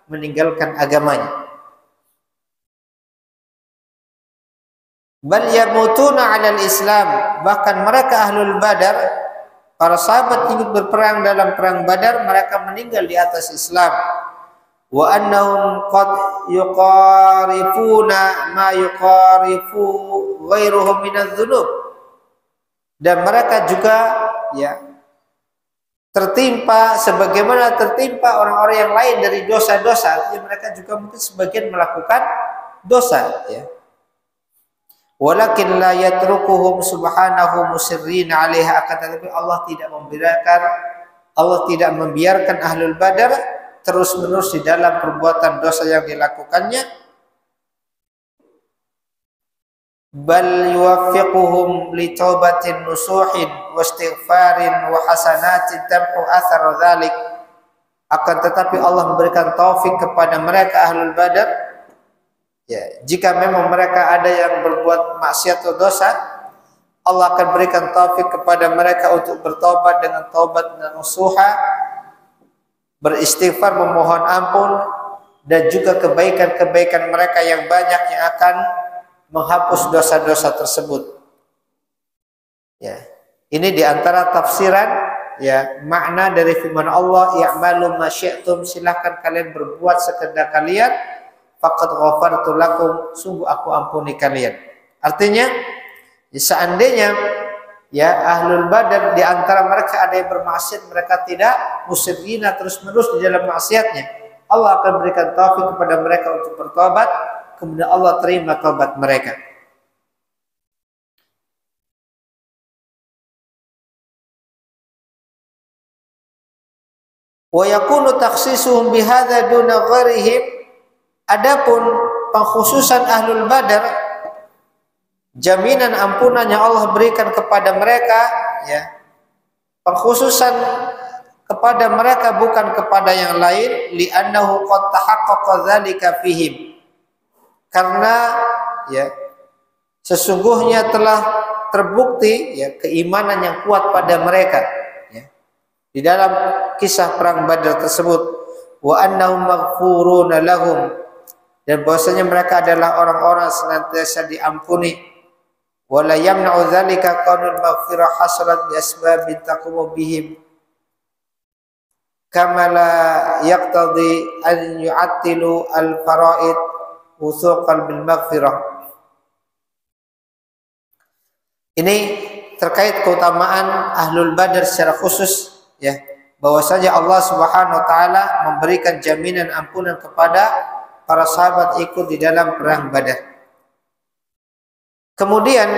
meninggalkan agamanya. Bal yamutuna 'alal Islam, bahkan mereka ahlul Badar, para sahabat ikut berperang dalam perang Badar, mereka meninggal di atas Islam. Wa annahum qad yuqarifuna ma yuqarifu ghairuhum minadz-dzunub, dan mereka juga ya tertimpa sebagaimana tertimpa orang-orang yang lain dari dosa-dosa. Artinya mereka juga mungkin sebagian melakukan dosa ya. Walakin la yatrukuhum subhanahu musirrina 'alaiha, akan tetapi Allah tidak membiarkan ahlul Badar terus-menerus di dalam perbuatan dosa yang dilakukannya. Bal yuwaffiquhum li taubatin nusuhin wa istighfarin wa hasanatin tamhu athar dzalik. Akan tetapi Allah memberikan taufik kepada mereka ahlul Badar. Ya, jika memang mereka ada yang berbuat maksiat atau dosa, Allah akan berikan taufik kepada mereka untuk bertobat dengan taubat dan nasuha, beristighfar, memohon ampun, dan juga kebaikan-kebaikan mereka yang banyak yang akan menghapus dosa-dosa tersebut. Ya, ini diantara tafsiran ya makna dari firman Allah, ya'malu ma syi'tum, silahkan kalian berbuat sekehendak kalian, faqad ghafartu lakum, sungguh aku ampuni kalian. Artinya seandainya ya ahlul Badar di antara mereka ada yang bermaksiat, mereka tidak musyrifina terus-menerus di dalam maksiatnya, Allah akan berikan taufik kepada mereka untuk bertobat, kemudian Allah terima taubat mereka. Wa yakunu takhsisuhum bihadza duna ghairihim. Adapun pengkhususan ahlul Badar, jaminan ampunan yang Allah berikan kepada mereka ya, pengkhususan kepada mereka bukan kepada yang lain, li'annahu qad tahaqqaqa dzalika fihim, karena ya sesungguhnya telah terbukti ya keimanan yang kuat pada mereka ya di dalam kisah perang Badar tersebut. Wa annahum maghfuruna lahum, dan bahwasanya mereka adalah orang-orang senantiasa diampuni. Wala yamna'u dzalika qaulul maghfirah hasalat bi asbabin taqumu bihim, kama la yaqtadi an yu'attilu al-fara'id wusuqan bil maghfirah. Ini terkait keutamaan ahlul Badar secara khusus ya, bahwasanya Allah Subhanahu wa taala memberikan jaminan ampunan kepada para sahabat ikut di dalam perang Badar. Kemudian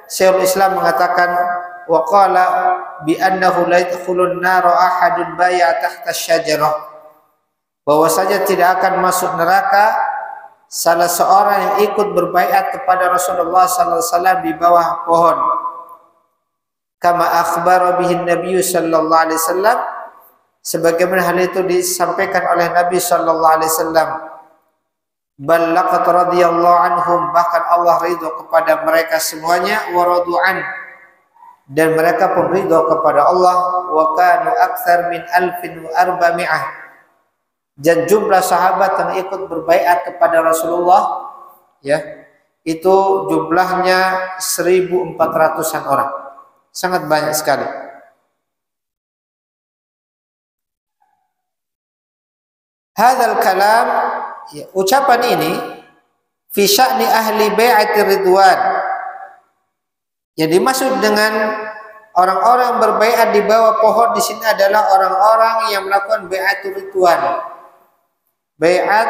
Syekhul Islam mengatakan wa qala bi annahu la yadkhulun nar ahadun bay'a tahta syajarah, bahwasanya tidak akan masuk neraka salah seorang yang ikut berbaiat kepada Rasulullah sallallahu alaihi wasallam di bawah pohon. Kama akhbara bihi Nabi sallallahu alaihi wasallam, sebagaimana hal itu disampaikan oleh Nabi sallallahu alaihi wasallam. Bal laqad radhiyallahu anhum, bahkan Allah ridho kepada mereka semuanya, wa radu'an, dan mereka pun ridho kepada Allah, wa kanu aktsar min 1400, dan jumlah sahabat yang ikut berbaiat kepada Rasulullah ya itu jumlahnya 1400-an orang, sangat banyak sekali. Hadzal kalam, ya, ucapan ini fi sya'ni ahli bai'atir ridwan, yang dimaksud dengan orang-orang berbaiat di bawah pohon di sini adalah orang-orang yang melakukan bai'atur ridwan. Bai'at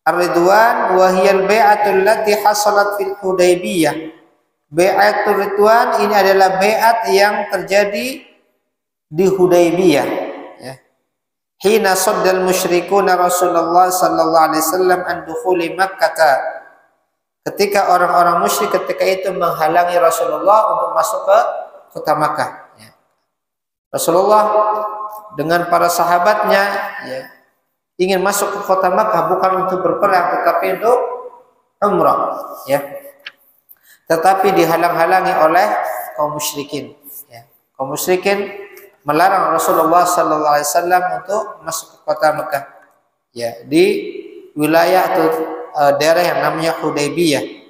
ar-ridwan wa hiya al-bai'atul lati hasalat fil Hudaybiyah. Bai'atur ridwan ini adalah bai'at yang terjadi di Hudaybiyah, ya. Hina saddal musyrikuna Rasulullah sallallahu alaihi wasallam an dukhuli Makkah. Ketika orang-orang musyrik ketika itu menghalangi Rasulullah untuk masuk ke kota Makkah, ya. Rasulullah dengan para sahabatnya, ya, ingin masuk ke kota Makkah bukan untuk berperang tetapi untuk umrah, ya. Tetapi dihalang-halangi oleh kaum musyrikin, ya. Kaum musyrikin melarang Rasulullah sallallahu alaihi wasallam untuk masuk ke kota Makkah, ya, di wilayah atau daerah yang namanya Hudaybiyah.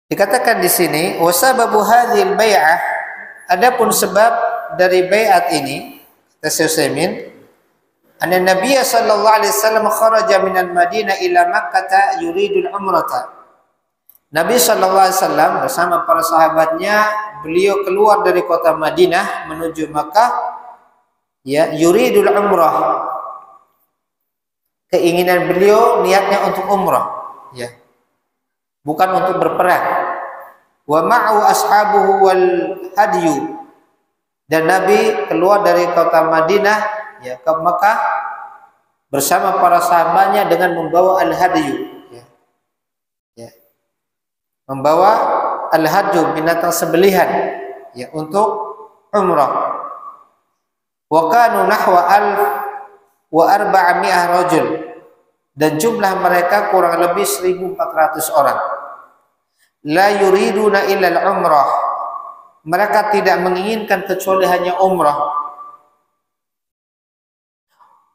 Dikatakan di sini wasababu hadhil bai'ah, adapun sebab dari bai'at ini, kata Syekh Utsaimin, anna Nabiy sallallahu alaihi wasallam kharaja minal Madinah ila Makkah yuridul umrata. Nabi sallallahu alaihi wasallam bersama para sahabatnya, beliau keluar dari kota Madinah menuju Makkah, ya, yuridul umrah. Keinginan beliau niatnya untuk umrah, ya, bukan untuk berperang. Wa ma'u ashabuhu wal hadyu, dan Nabi keluar dari kota Madinah, ya, ke Makkah bersama para sahabatnya dengan membawa al-hadyu, ya, ya, membawa al-hadyu, binatang sembelihan, ya, untuk umrah. Wa kanu nahwa 1400 rajul, dan jumlah mereka kurang lebih 1400 orang. La yuriduna illa al-umrah, mereka tidak menginginkan kecuali hanya umrah.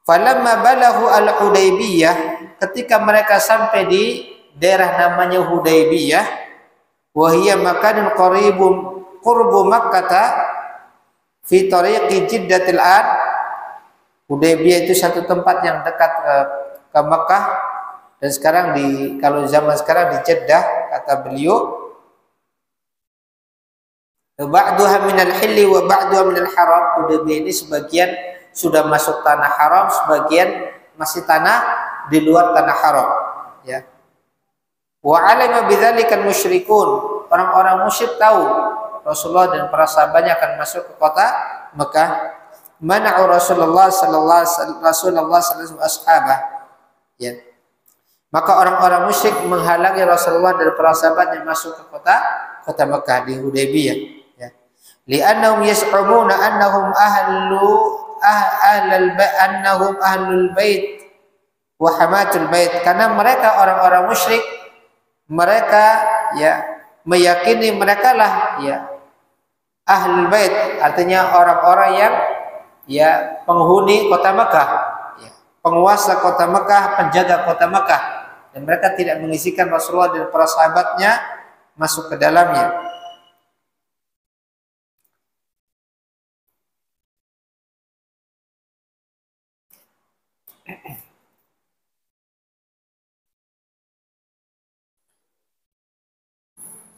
Falamma balahu al-Hudaybiyah, ketika mereka sampai di daerah namanya Hudaybiyah, wa hiya makanun qurbu Makkah fi tariqi Jiddatil Ad. Hudaybiyah itu satu tempat yang dekat ke Makkah, dan sekarang kalau zaman sekarang di Jeddah, kata beliau, ba'duha minal hilli wa ba'duha minal haram. Hudaybiyah ini sebagian sudah masuk tanah haram, sebagian masih tanah di luar tanah haram, ya. Wa alima bidzalika al-musyrikun, orang-orang musyrik tahu Rasulullah dan para sahabatnya akan masuk ke kota Mekah. Mana'u Rasulullah sallallahu alaihi wasallam ashabah, ya. Maka orang-orang musyrik menghalangi Rasulullah dan para sahabatnya masuk ke kota Mekah di Hudaybiyah, ya. Li'annahum yas'umuna annahum ahlul bait wa hamatul bait, karena mereka orang-orang musyrik, mereka, ya, meyakini mereka lah, ya, ahlul bait, artinya orang-orang yang, ya, penghuni kota Mekah, ya, penguasa kota Mekah, penjaga kota Mekah, dan mereka tidak mengizinkan Rasulullah dan para sahabatnya masuk ke dalamnya.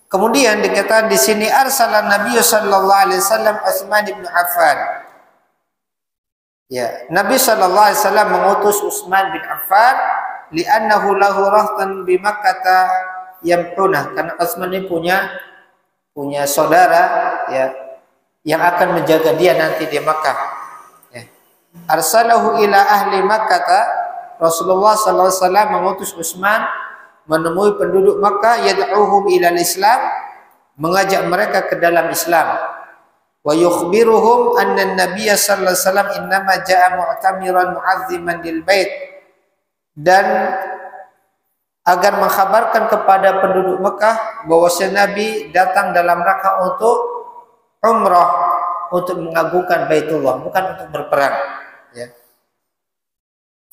Kemudian dikatakan di sini arsalan Nabi sallallahu alaihi wasallam Utsman bin Affan. Ya, Nabi sallallahu alaihi wasallam mengutus Utsman bin Affan li'annahu lahu rahtan bi Makkah yamhuna, karena Utsman ini punya saudara, ya, yang akan menjaga dia nanti di Makkah. Ya. Arsalahu ila ahli Makkah. Rasulullah SAW mengutus Utsman menemui penduduk Makkah, yad'uhum ila Islam, mengajak mereka ke dalam Islam. Wa yukhbiruhum anna an-nabiy sallallahu alaihi wasallam innama jaa mu'tamiran mu'azziman lil bait, dan agar mengkhabarkan kepada penduduk Mekah bahwa Nabi datang dalam rangka untuk umrah, untuk mengagungkan Baitullah, bukan untuk berperang. Ya.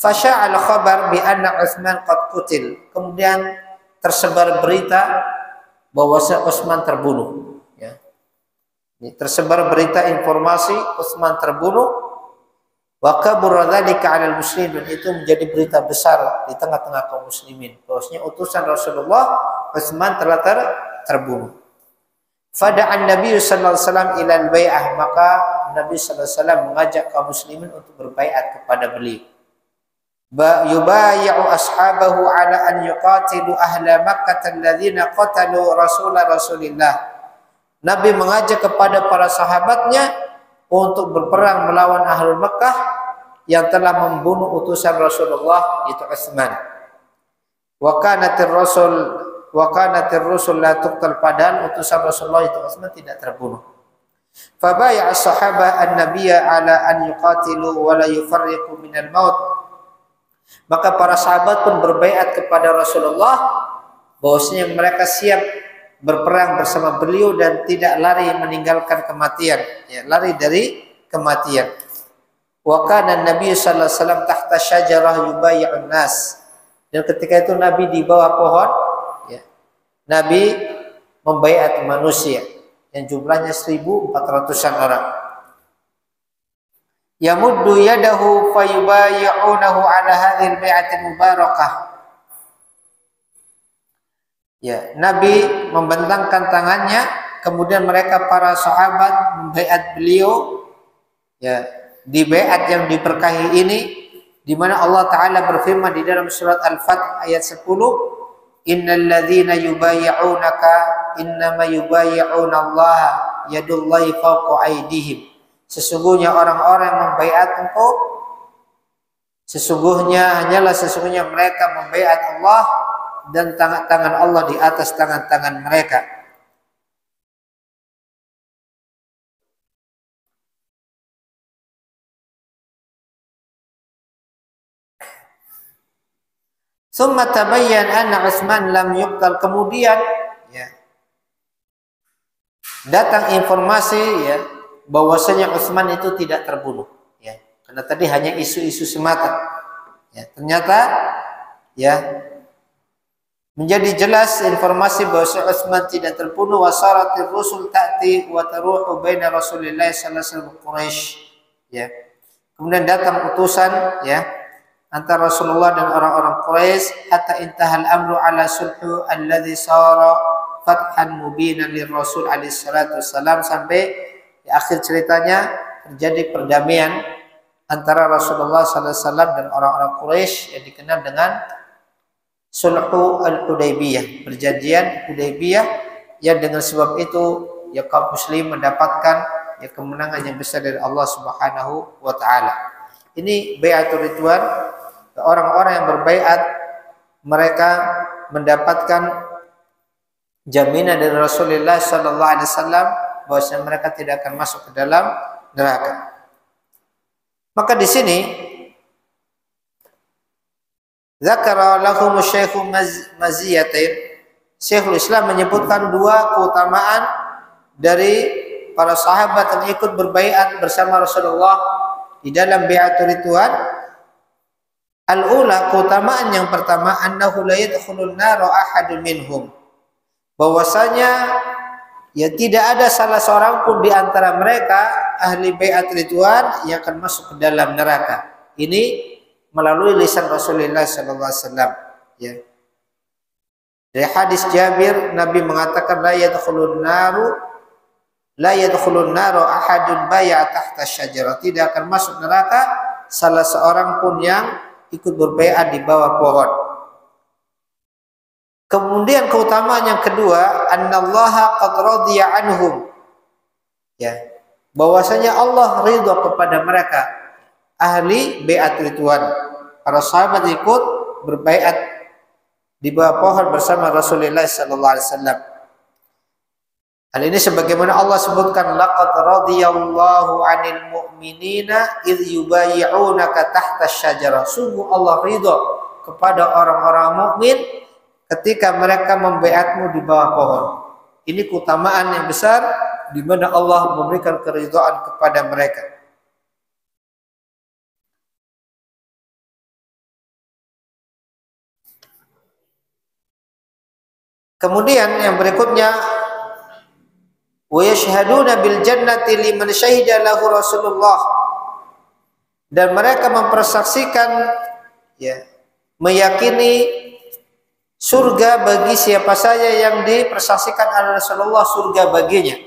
Fasya'al khabar bi anna Utsman qad qutil. Kemudian tersebar berita bahwa Utsman terbunuh. Ya. Tersebar berita informasi Utsman terbunuh. Wa kabura dzalika 'alal muslimin, itu menjadi berita besar di tengah-tengah kaum muslimin bahwasanya utusan Rasulullah Utsman telah terbunuh. Fada'an Nabi sallallahu alaihi wasallam ila al-bai'ah, maka Nabi sallallahu alaihi wasallam mengajak kaum muslimin untuk berbaiat kepada beliau. Yubayyi'u ashabahu 'ala an yuqatilu ahla Makkah alladziina qatalu Rasulillah. Nabi mengajak kepada para sahabatnya untuk berperang melawan ahlul Makkah yang telah membunuh utusan Rasulullah, yaitu Utsman. Wa kanatir rusul la tuqtal, padahal utusan Rasulullah itu Utsman tidak terbunuh. Fa bai'a as-sahabah an-nabiyya 'ala an yuqatilu wa la yufarriqu minal maut. Maka para sahabat pun berbaiat kepada Rasulullah bahwasanya mereka siap berperang bersama beliau dan tidak lari meninggalkan kematian, ya, lari dari kematian. Wa kana Nabi sallallahu alaihi wasallam tahta syajarah yubayyi'un nas. Dan ketika itu Nabi di bawah pohon, ya, Nabi membaiat manusia yang jumlahnya 1.400-an orang. Yamuddu yadahu fayubayyi'unahu 'ala hadhil bai'atil mubarakah. Ya, Nabi membentangkan tangannya, kemudian mereka para sahabat membaiat beliau, ya, di baiat yang diberkahi ini, di mana Allah Taala berfirman di dalam surat Al-Fath ayat 10, innal ladzina yubayyi'unaka innama yubayyi'una Allah yadullahi fawqa aydihim. Sesungguhnya orang-orang yang membaiat engkau, sesungguhnya mereka membaiat Allah dan tangan Allah di atas tangan-tangan mereka. Summa tabayyan anna Utsman lam yuqtal. Kemudian, ya, datang informasi, ya, bahwasanya Utsman itu tidak terbunuh, ya. Karena tadi hanya isu-isu semata. Ya, ternyata, ya, menjadi jelas informasi bahwa Utsman tidak terbunuh. Wasaratir rusul ta'ti wa taruhu baina Rasulillah sallallahu alaihi wasallam Quraisy. Ya. Kemudian datang utusan, ya, antara Rasulullah dan orang-orang Quraisy, hatta intahal amru ala sulhu alladhi sara fathan mubinan lirrasul alaihi salatu wassalam, sampai di akhir ceritanya terjadi perdamaian antara Rasulullah sallallahu alaihi wasallam dan orang-orang Quraisy yang dikenal dengan Sulhu al-Hudaybiyah, perjanjian Hudaybiyah, yang dengan sebab itu ya kaum muslim mendapatkan ya kemenangan yang besar dari Allah Subhanahu wa taala. Ini bai'atul ridwan, orang-orang yang berbaiat mereka mendapatkan jaminan dari Rasulullah sallallahu alaihi wasallam bahwa mereka tidak akan masuk ke dalam neraka. Maka di sini zakara lahum syekhu maziyatain. Syekhul Islam menyebutkan dua keutamaan dari para sahabat yang ikut berbaiat bersama Rasulullah di dalam bai'atul ridwan. Al-ula, keutamaan yang pertama, annahu la yadkhulun nar ahadun minhum, bahwasanya ya tidak ada salah seorang pun di antara mereka ahli bai'atul ridwan yang akan masuk ke dalam neraka. Ini melalui lisan Rasulullah sallallahu alaihi wasallam, ya. Dari hadis Jabir, Nabi mengatakan la yadkhulun naru ahadun bai'a tahta syajarah, tidak akan masuk neraka salah seorang pun yang ikut berbaiat di bawah pohon. Kemudian keutamaan yang kedua, annallaha qad radiya anhum, ya, bahwasanya Allah ridho kepada mereka, ahli baiat ridwan. Para sahabat ikut berbaiat di bawah pohon bersama Rasulullah sallallahu alaihi wasallam. Hal ini sebagaimana Allah sebutkan, laqad radhiyallahu 'anil mu'minina idh yubayyi'unaka tahta asy-syajarah. Sungguh Allah ridho kepada orang-orang mukmin ketika mereka membaiatmu di bawah pohon. Ini keutamaan yang besar di mana Allah memberikan keridhaan kepada mereka. Kemudian yang berikutnya, wa yashhaduna bil jannati liman syahida lahu Rasulullah, dan mereka mempersaksikan, ya, meyakini surga bagi siapa saja yang dipersaksikan oleh Rasulullah surga baginya.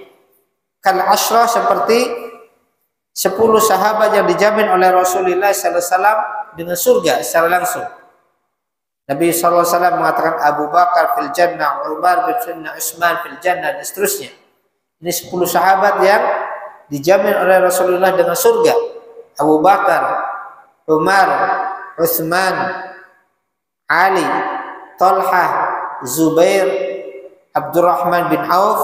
Kal asyrah, seperti 10 sahabat yang dijamin oleh Rasulullah sallallahu alaihi wasallam dengan surga secara langsung. Nabi sallallahu alaihi wasallam mengatakan Abu Bakar fil jannah, Umar bin Jannah, Utsman fil jannah, dan seterusnya. Ini 10 sahabat yang dijamin oleh Rasulullah dengan surga. Abu Bakar, Umar, Utsman, Ali, Talha, Zubair, Abdurrahman bin Auf,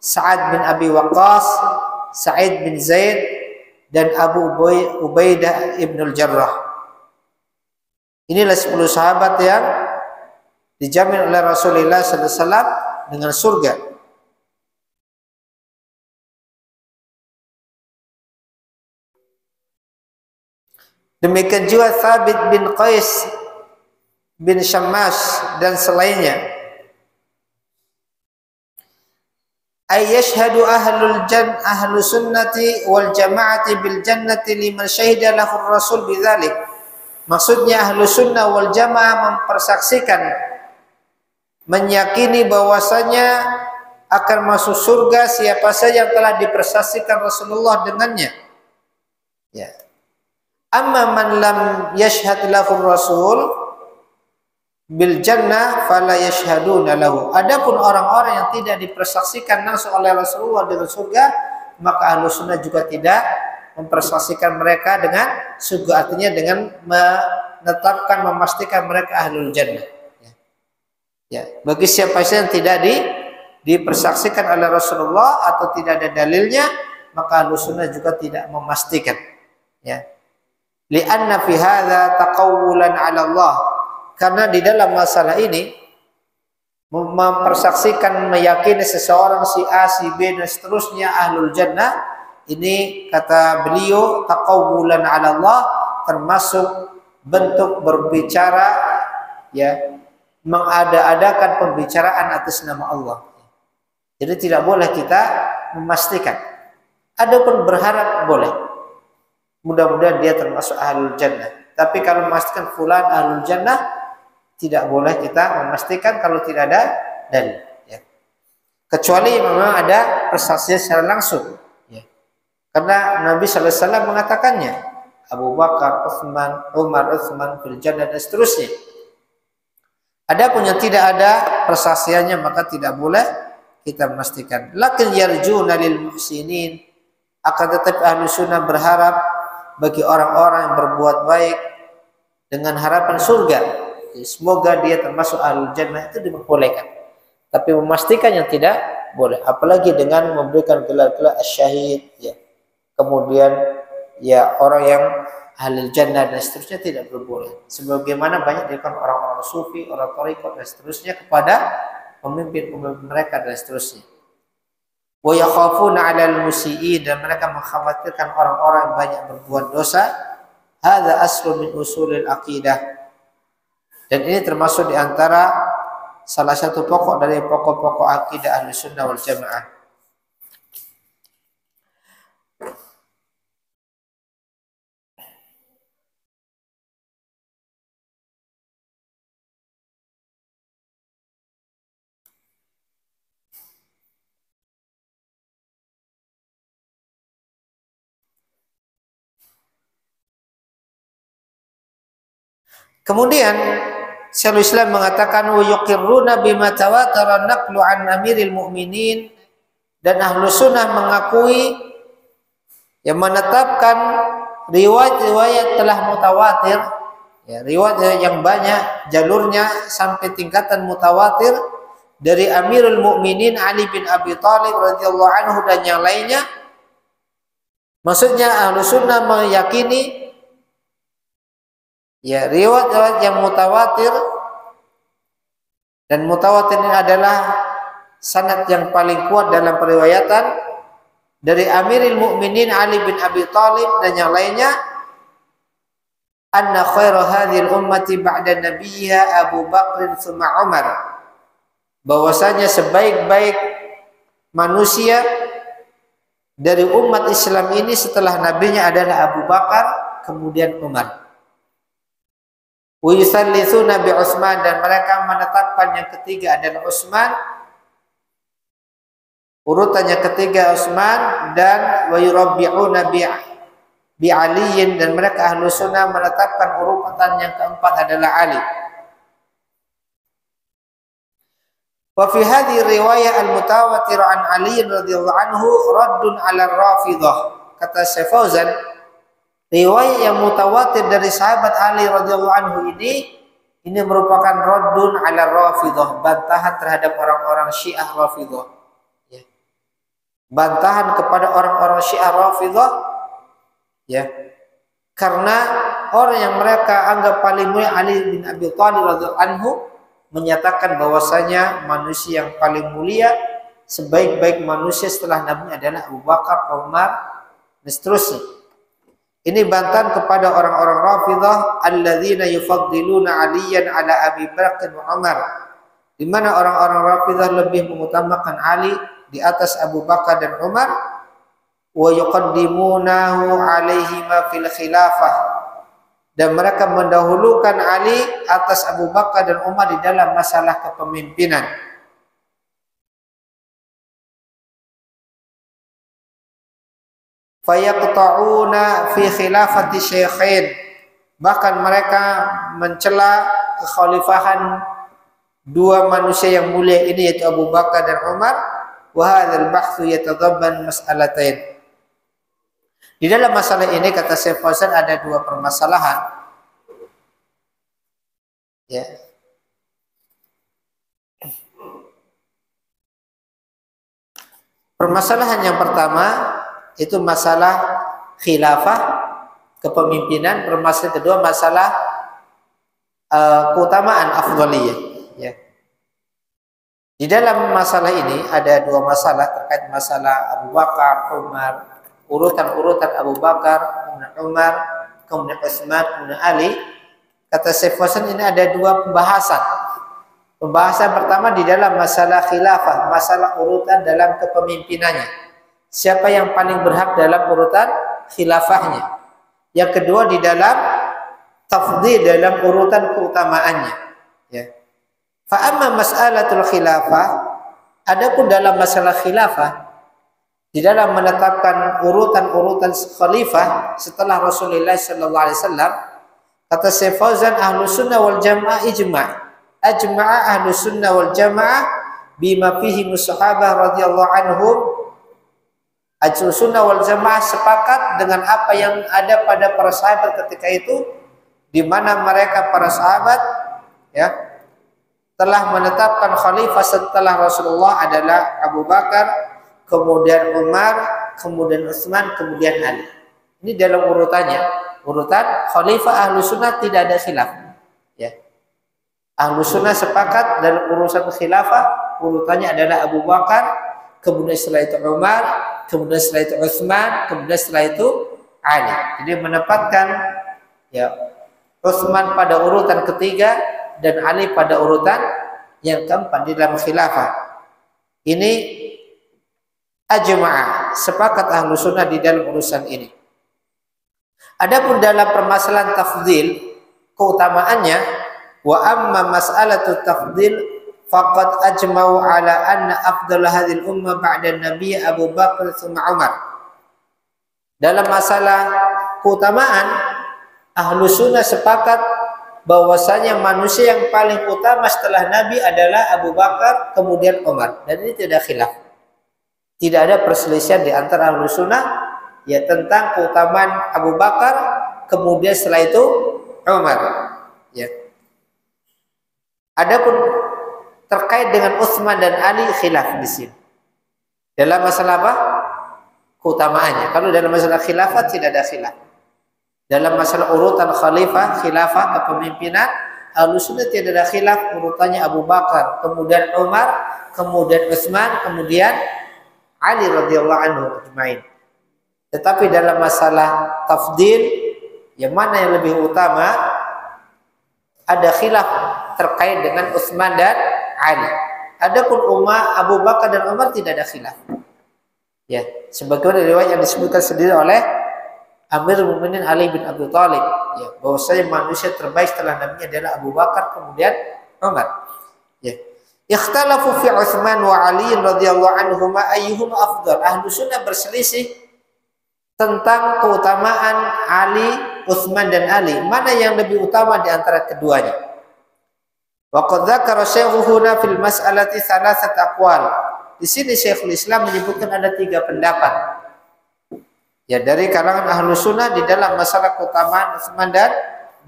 Sa'ad bin Abi Waqqas, Sa'id bin Zaid, dan Abu Ubaidah ibn al-Jarrah. Inilah 10 sahabat yang dijamin oleh Rasulullah sallallahu alaihi wasallam dengan surga. Demikian juga Thabit bin Qais bin Syammas dan selainnya. Ay yashhadu ahlu sunnati wal jama'ati bil jannati liman syahida lahu Rasul bidzalik. Maksudnya ahlu sunnah wal jamaah mempersaksikan, menyakini bahwasanya akan masuk surga siapa saja yang telah dipersaksikan Rasulullah dengannya. Ya. Amma man lam yashhad lahu Rasul bil jannah fala yashhaduna lahu. Adapun orang-orang yang tidak dipersaksikan langsung oleh Rasulullah dengan surga, maka ahlu sunnah juga tidak mempersaksikan mereka dengan surga, artinya dengan menetapkan, memastikan mereka ahlul jannah. Ya. Bagi siapa saja yang tidak dipersaksikan oleh Rasulullah atau tidak ada dalilnya, maka ahlu sunnah juga tidak memastikan. Ya. Li'anna fi hadza taqawwulan 'ala Allah. Karena di dalam masalah ini mempersaksikan, meyakini seseorang si A, si B dan seterusnya ahlul jannah, ini kata beliau taqawwulan 'ala Allah, termasuk bentuk berbicara, ya, mengada-adakan pembicaraan atas nama Allah. Jadi tidak boleh kita memastikan. Adapun berharap boleh. Mudah-mudahan dia termasuk ahlul jannah. Tapi kalau memastikan fulan ahlul jannah, tidak boleh kita memastikan kalau tidak ada dalil. Ya. Kecuali memang ada persaksian secara langsung. Karena Nabi sallallahu alaihi wasallam mengatakannya, Abu Bakar, Utsman, Umar, Utsman fil jannah dan seterusnya. Adapun yang tidak ada persaksiannya maka tidak boleh kita memastikan. Lakin yarjuna lil muhsinin, akan tetapi ahlu sunnah berharap bagi orang-orang yang berbuat baik dengan harapan surga. Semoga dia termasuk ahlul jannah, itu diperbolehkan. Tapi memastikan yang tidak boleh, apalagi dengan memberikan gelar-gelar asyhad, ya. Kemudian ya orang yang ahlul jannah dan seterusnya tidak berboleh. Sebagaimana banyak dilakukan orang-orang sufi, orang thariqat dan seterusnya kepada pemimpin-pemimpin mereka dan seterusnya. Wa yakhafuna 'alal musii, dan mereka mengkhawatirkan orang-orang yang banyak berbuat dosa. Hadza aslun min usulil aqidah. Dan ini termasuk di antara salah satu pokok dari pokok-pokok akidah Ahlussunnah wal Jamaah. Kemudian Syekhul Islam mengatakan wa yuqirruna bima tawatara naqlu an amiril mu'minin, dan ahlu sunnah mengakui yang menetapkan riwayat-riwayat telah mutawatir, ya, riwayat yang banyak jalurnya sampai tingkatan mutawatir dari Amirul Mukminin Ali bin Abi Thalib radhiyallahu anhu dan yang lainnya. Maksudnya Ahlus Sunnah meyakini ya riwayat-riwayat yang mutawatir, dan mutawatir ini adalah sanad yang paling kuat dalam periwayatan dari Amirul Mukminin Ali bin Abi Thalib dan yang lainnya, anna khairu hadhil ummati ba'da nabiyha Abu Bakr tsumma Umar, bahwasanya sebaik-baik manusia dari umat Islam ini setelah nabinya adalah Abu Bakar, kemudian Umar. Wa yusallitsuna bi Utsman, dan mereka menetapkan yang ketiga adalah Utsman, urutannya ketiga Utsman, dan wa yurabbi'una bi Aliin, dan mereka Ahlus Sunnah menetapkan urutan yang keempat adalah Ali. Wa fi hadhihi riwayah al-mutawatir an Ali radhiyallahu anhu raddun 'ala ar-Rafidhah. Kata Syekh Fauzan, riwayat yang mutawatir dari sahabat Ali radhiyallahu anhu ini merupakan raddun 'ala ar-Rafidhah, bantahan terhadap orang-orang Syiah Rafidhah. Ya. Bantahan kepada orang-orang Syiah Rafidhah, ya. Karena orang yang mereka anggap paling mulia Ali bin Abi Thalib radhiyallahu anhu menyatakan bahwasanya manusia yang paling mulia, sebaik-baik manusia setelah Nabi adalah Abu Bakar, Umar, dan seterusnya. Ini bantahan kepada orang-orang Rafidhah alladzina yufaddiluna Aliyan ala Abi Bakar wa Umar, di mana orang-orang Rafidhah lebih mengutamakan Ali di atas Abu Bakar dan Umar, wa yuqaddimunahu alaihima fil khilafah, dan mereka mendahulukan Ali atas Abu Bakar dan Umar di dalam masalah kepemimpinan. Fayaqta'una fi khilafati syaikhain, bahkan mereka mencela kekhalifahan dua manusia yang mulia ini, yaitu Abu Bakar dan Umar. Wa hadzal bahthu yatadamman mas'alatain. Di dalam masalah ini kata Syekh Fauzan ada dua permasalahan. Ya. Permasalahan yang pertama itu masalah khilafah, kepemimpinan. Permasalahan kedua masalah keutamaan afdhaliyah. Ya. Di dalam masalah ini ada dua masalah terkait masalah Abu Bakar, Umar, urutan-urutan Abu Bakar, kemudian Umar, kemudian Utsman, kemudian Ali. Kata Syekh Fauzan ini ada dua pembahasan. Pembahasan pertama di dalam masalah khilafah, masalah urutan dalam kepemimpinannya. Siapa yang paling berhak dalam urutan khilafahnya. Yang kedua di dalam tafdhil, dalam urutan keutamaannya. Ya. Fa amma mas'alatul khilafah, adapun dalam masalah khilafah, di dalam menetapkan urutan-urutan khalifah setelah Rasulullah sallallahu alaihi wasallam, kata Syekh Fauzan, Ahlus Sunnah wal Jamaah ajma'a Ahlus Sunnah wal Jamaah bima fihi sahabah radhiyallahu anhum. Ahlus Sunnah wal Jamaah sepakat dengan apa yang ada pada para sahabat ketika itu, di mana mereka para sahabat ya telah menetapkan khalifah setelah Rasulullah adalah Abu Bakar, kemudian Umar, kemudian Utsman, kemudian Ali. Ini dalam urutannya, urutan khalifah Ahlus Sunnah tidak ada khilaf. Ya. Ahlus Sunnah sepakat dalam urusan khilafah, urutannya adalah Abu Bakar, kemudian setelah itu Umar, kemudian setelah itu Utsman, kemudian setelah itu Ali. Jadi menempatkan ya Utsman pada urutan ketiga dan Ali pada urutan yang keempat di dalam khilafah. Ini ajma'ah, sepakat Ahlus Sunnah di dalam urusan ini. Adapun dalam permasalahan tafdhil, keutamaannya, wa amma mas'alatu tafdhil faqad ajma'u ala anna afdal hadhil ummah ba'da Nabi Abu Bakar tsumma Umar. Dalam masalah keutamaan, Ahlus Sunnah sepakat bahwasanya manusia yang paling utama setelah Nabi adalah Abu Bakar, kemudian Umar. Dan ini tidak khilaf. Tidak ada perselisihan di antara Ahlus Sunnah ya tentang keutamaan Abu Bakar, kemudian setelah itu Umar. Ya. Adapun terkait dengan Utsman dan Ali khilaf di sini. Dalam masalah apa? Keutamaannya. Kalau dalam masalah khilafah tidak ada khilaf. Dalam masalah urutan khilafah kepemimpinan, Ahlussunnah tidak ada khilaf urutannya Abu Bakar, kemudian Umar, kemudian Utsman, kemudian Ali radhiyallahu anhu ajmain. Tetapi dalam masalah tafdil, yang mana yang lebih utama, ada khilaf terkait dengan Utsman dan Ali. Adapun Abu Bakar dan Umar tidak ada khilaf. Ya, sebagaimana riwayat yang disebutkan sendiri oleh Amirul Mukminin Ali bin Abi Thalib, ya, bahwasanya manusia terbaik setelah Nabi adalah Abu Bakar, kemudian Umar. Ya. Ikhtalafu fi Utsman wa Ali radhiyallahu anhuma ayyuhuma afdal. Ahlussunnah berselisih tentang keutamaan Ali, Utsman dan Ali. Mana yang lebih utama di antara keduanya? Wa qad dzakara syaykhuhuna fil mas'alati thalathat aqwal. Di sini Syekhul Islam menyebutkan ada 3 pendapat. Ya, dari kalangan Ahlussunnah di dalam masalah keutamaan Utsman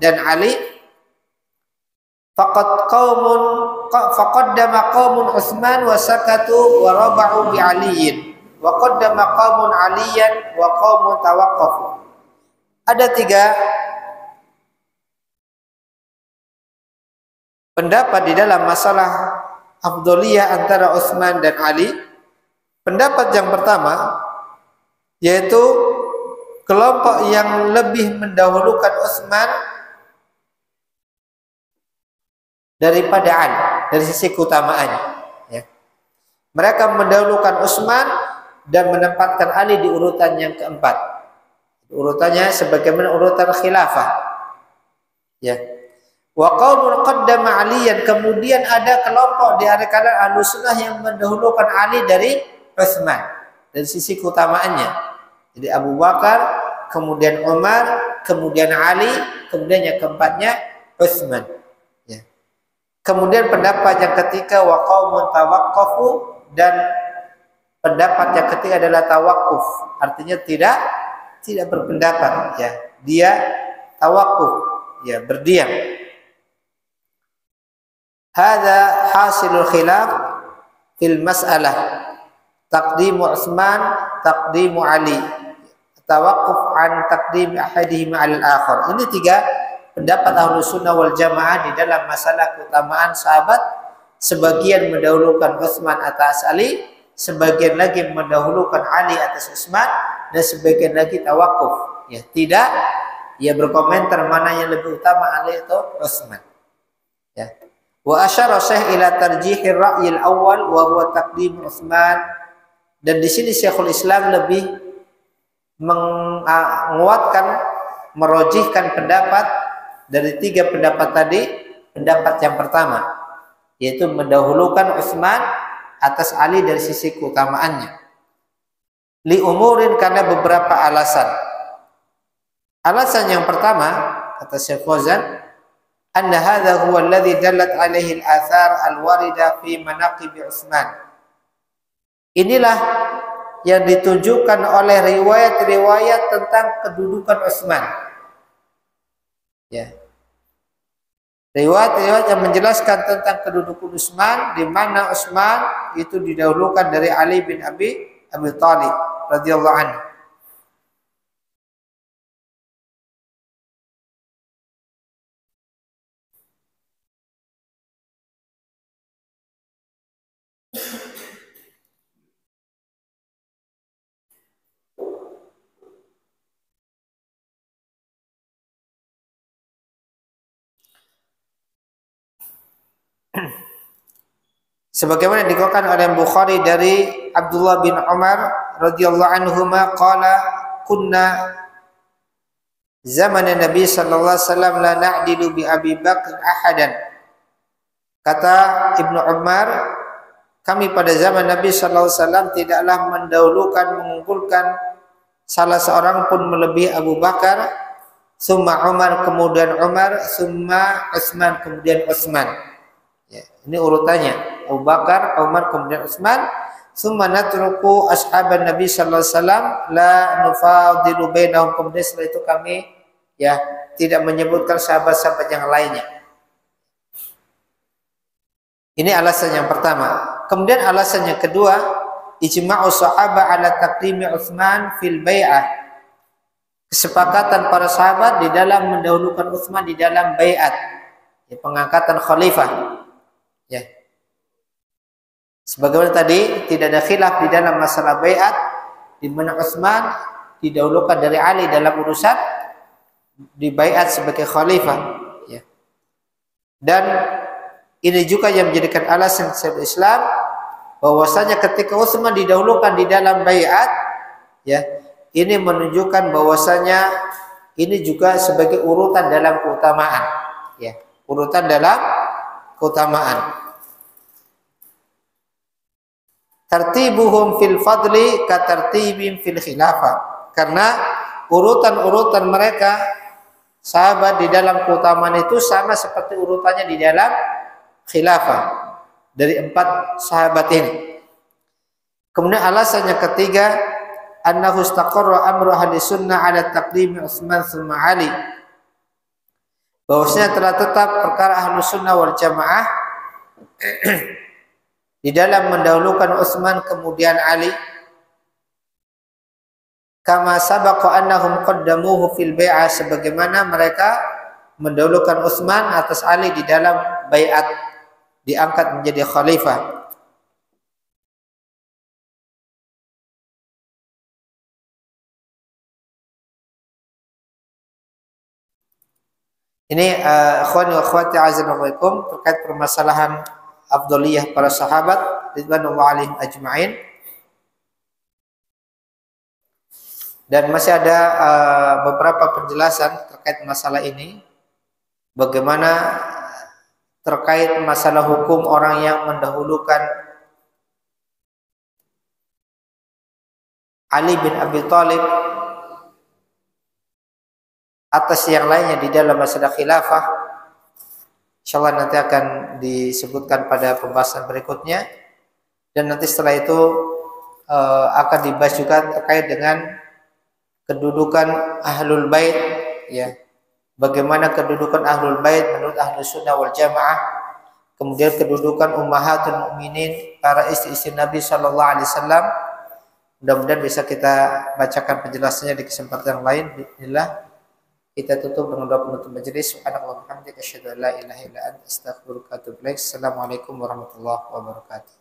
dan Ali. Faqaddama qaumun Utsman wa sakatu wa raba'u bi Aliyin. Wa qaddama qaumun Aliyan wa qaumun tawaqqafu. Ada 3 pendapat di dalam masalah afdholiyah antara Utsman dan Ali. Pendapat yang pertama yaitu kelompok yang lebih mendahulukan Utsman daripada Ali dari sisi keutamaannya. Ya. Mereka mendahulukan Utsman dan menempatkan Ali di urutan yang keempat. Urutannya sebagaimana urutan khilafah. Ya. Wa qaumun qaddama Aliyan, kemudian ada kelompok di kalangan Ahlussunnah yang mendahulukan Ali dari Utsman dari sisi keutamaannya. Jadi Abu Bakar, kemudian Umar, kemudian Ali, kemudian yang keempatnya Utsman. Ya. Kemudian pendapat yang ketiga wa qaumun tawaqqafu, dan pendapat yang ketiga adalah tawakuf, artinya tidak berpendapat, ya. Dia tawakuf, ya, berdiam. Hadza hasilul khilaf fil mas'alah taqdimu Utsman taqdimu Ali, tawaqquf an taqdim ahadihima 'ala al-akhar. Ini 3 pendapat Ahlussunnah wal Jamaah di dalam masalah keutamaan sahabat. Sebagian mendahulukan Utsman atas Ali, sebagian lagi mendahulukan Ali atas Utsman, dan sebagian lagi tawakuf, ya, tidak ia berkomentar mana yang lebih utama, Ali atau Utsman. Ya. Wa asyara Syekh ila tarjihir ra'yil awal wa huwa taqdim Utsman, dan di sini Syekhul Islam lebih menguatkan, merojihkan pendapat dari 3 pendapat tadi. Pendapat yang pertama yaitu mendahulukan Utsman atas Ali dari sisi keutamaannya. Li umurin, karena beberapa alasan. Alasan yang pertama, kata Syekh Fauzan, anna hadza huwa alladhi dallat alaihi al-athar al-warida fi manaqib Utsman. Inilah yang ditunjukkan oleh riwayat-riwayat tentang kedudukan Utsman. Ya. Riwayat-riwayat yang menjelaskan tentang kedudukan Utsman, di mana Utsman itu didahulukan dari Ali bin Abi Thalib radhiyallahu anhu. Sebagaimana dikatakan oleh Bukhari dari Abdullah bin Umar radhiyallahu anhuma qala kunna zaman Nabi sallallahu alaihi wasallam la na'dilu bi Abi Bakr ahadan. Kata Ibnu Umar, kami pada zaman Nabi sallallahu alaihi wasallam tidaklah mendahulukan, mengunggulkan salah seorang pun melebihi Abu Bakar, summa Umar, kemudian Umar, summa Utsman, kemudian Utsman. Ya, ini urutannya. Abu Bakar, Umar, kemudian Utsman, Tsumma natruku ashaban Nabi sallallahu alaihi wasallam la nufadilu bainahum. Kemudian setelah itu kami ya tidak menyebutkan sahabat-sahabat yang lainnya. Ini alasan yang pertama. Kemudian alasan yang kedua, ijma'u sahabah ala taqdimi Utsman fil bai'ah. Kesepakatan para sahabat di dalam mendahulukan Utsman di dalam bai'at, ya, pengangkatan khalifah. Ya. Sebagaimana tadi tidak ada khilaf di dalam masalah bai'at di mana Utsman didahulukan dari Ali dalam urusan di bai'at sebagai khalifah. Ya. Dan ini juga yang menjadikan alasan Syekhul Islam bahwasanya ketika Utsman didahulukan di dalam bai'at, ya, ini menunjukkan bahwasanya ini juga sebagai urutan dalam keutamaan, ya, urutan dalam keutamaan. Tartibuhum fil fadli ka tartibim fil khilafah. Karena urutan-urutan mereka sahabat di dalam keutamaan itu sama seperti urutannya di dalam khilafah dari 4 sahabat ini. Kemudian alasan yang ketiga, annahu istaqarra amru ahli sunnah ala taqdimi Utsman tsumma Ali. Bahwasanya telah tetap perkara ahlu sunnah wal jamaah di dalam mendahulukan Utsman kemudian Ali. Kama sabaqa annahum qaddamuhu fil bai'ah, sebagaimana mereka mendahulukan Utsman atas Ali di dalam bai'at, diangkat menjadi khalifah. Ini akhwani wa akhwati azanallahu terkait permasalahan afdhaliyah para sahabat ridwanullah alaihim ajma'in. Dan masih ada beberapa penjelasan terkait masalah ini. Bagaimana terkait masalah hukum orang yang mendahulukan Ali bin Abi Thalib atas yang lainnya di dalam masalah khilafah. Insyaallah nanti akan disebutkan pada pembahasan berikutnya. Dan nanti setelah itu akan dibahas juga terkait dengan kedudukan ahlul bait, ya. Bagaimana kedudukan ahlul bait menurut ahlu sunnah wal jamaah. Kemudian kedudukan ummahatul mukminin, para istri-istri Nabi sallallahu alaihi wasallam. Mudah-mudahan bisa kita bacakan penjelasannya di kesempatan lain. Bismillah. Kita tutup dengan doa penutup majelis. Subhanallah wa bihamdihi asyhadu an la ilaha illa anta astaghfiruka wa atubu ilaik. Assalamualaikum warahmatullahi wabarakatuh.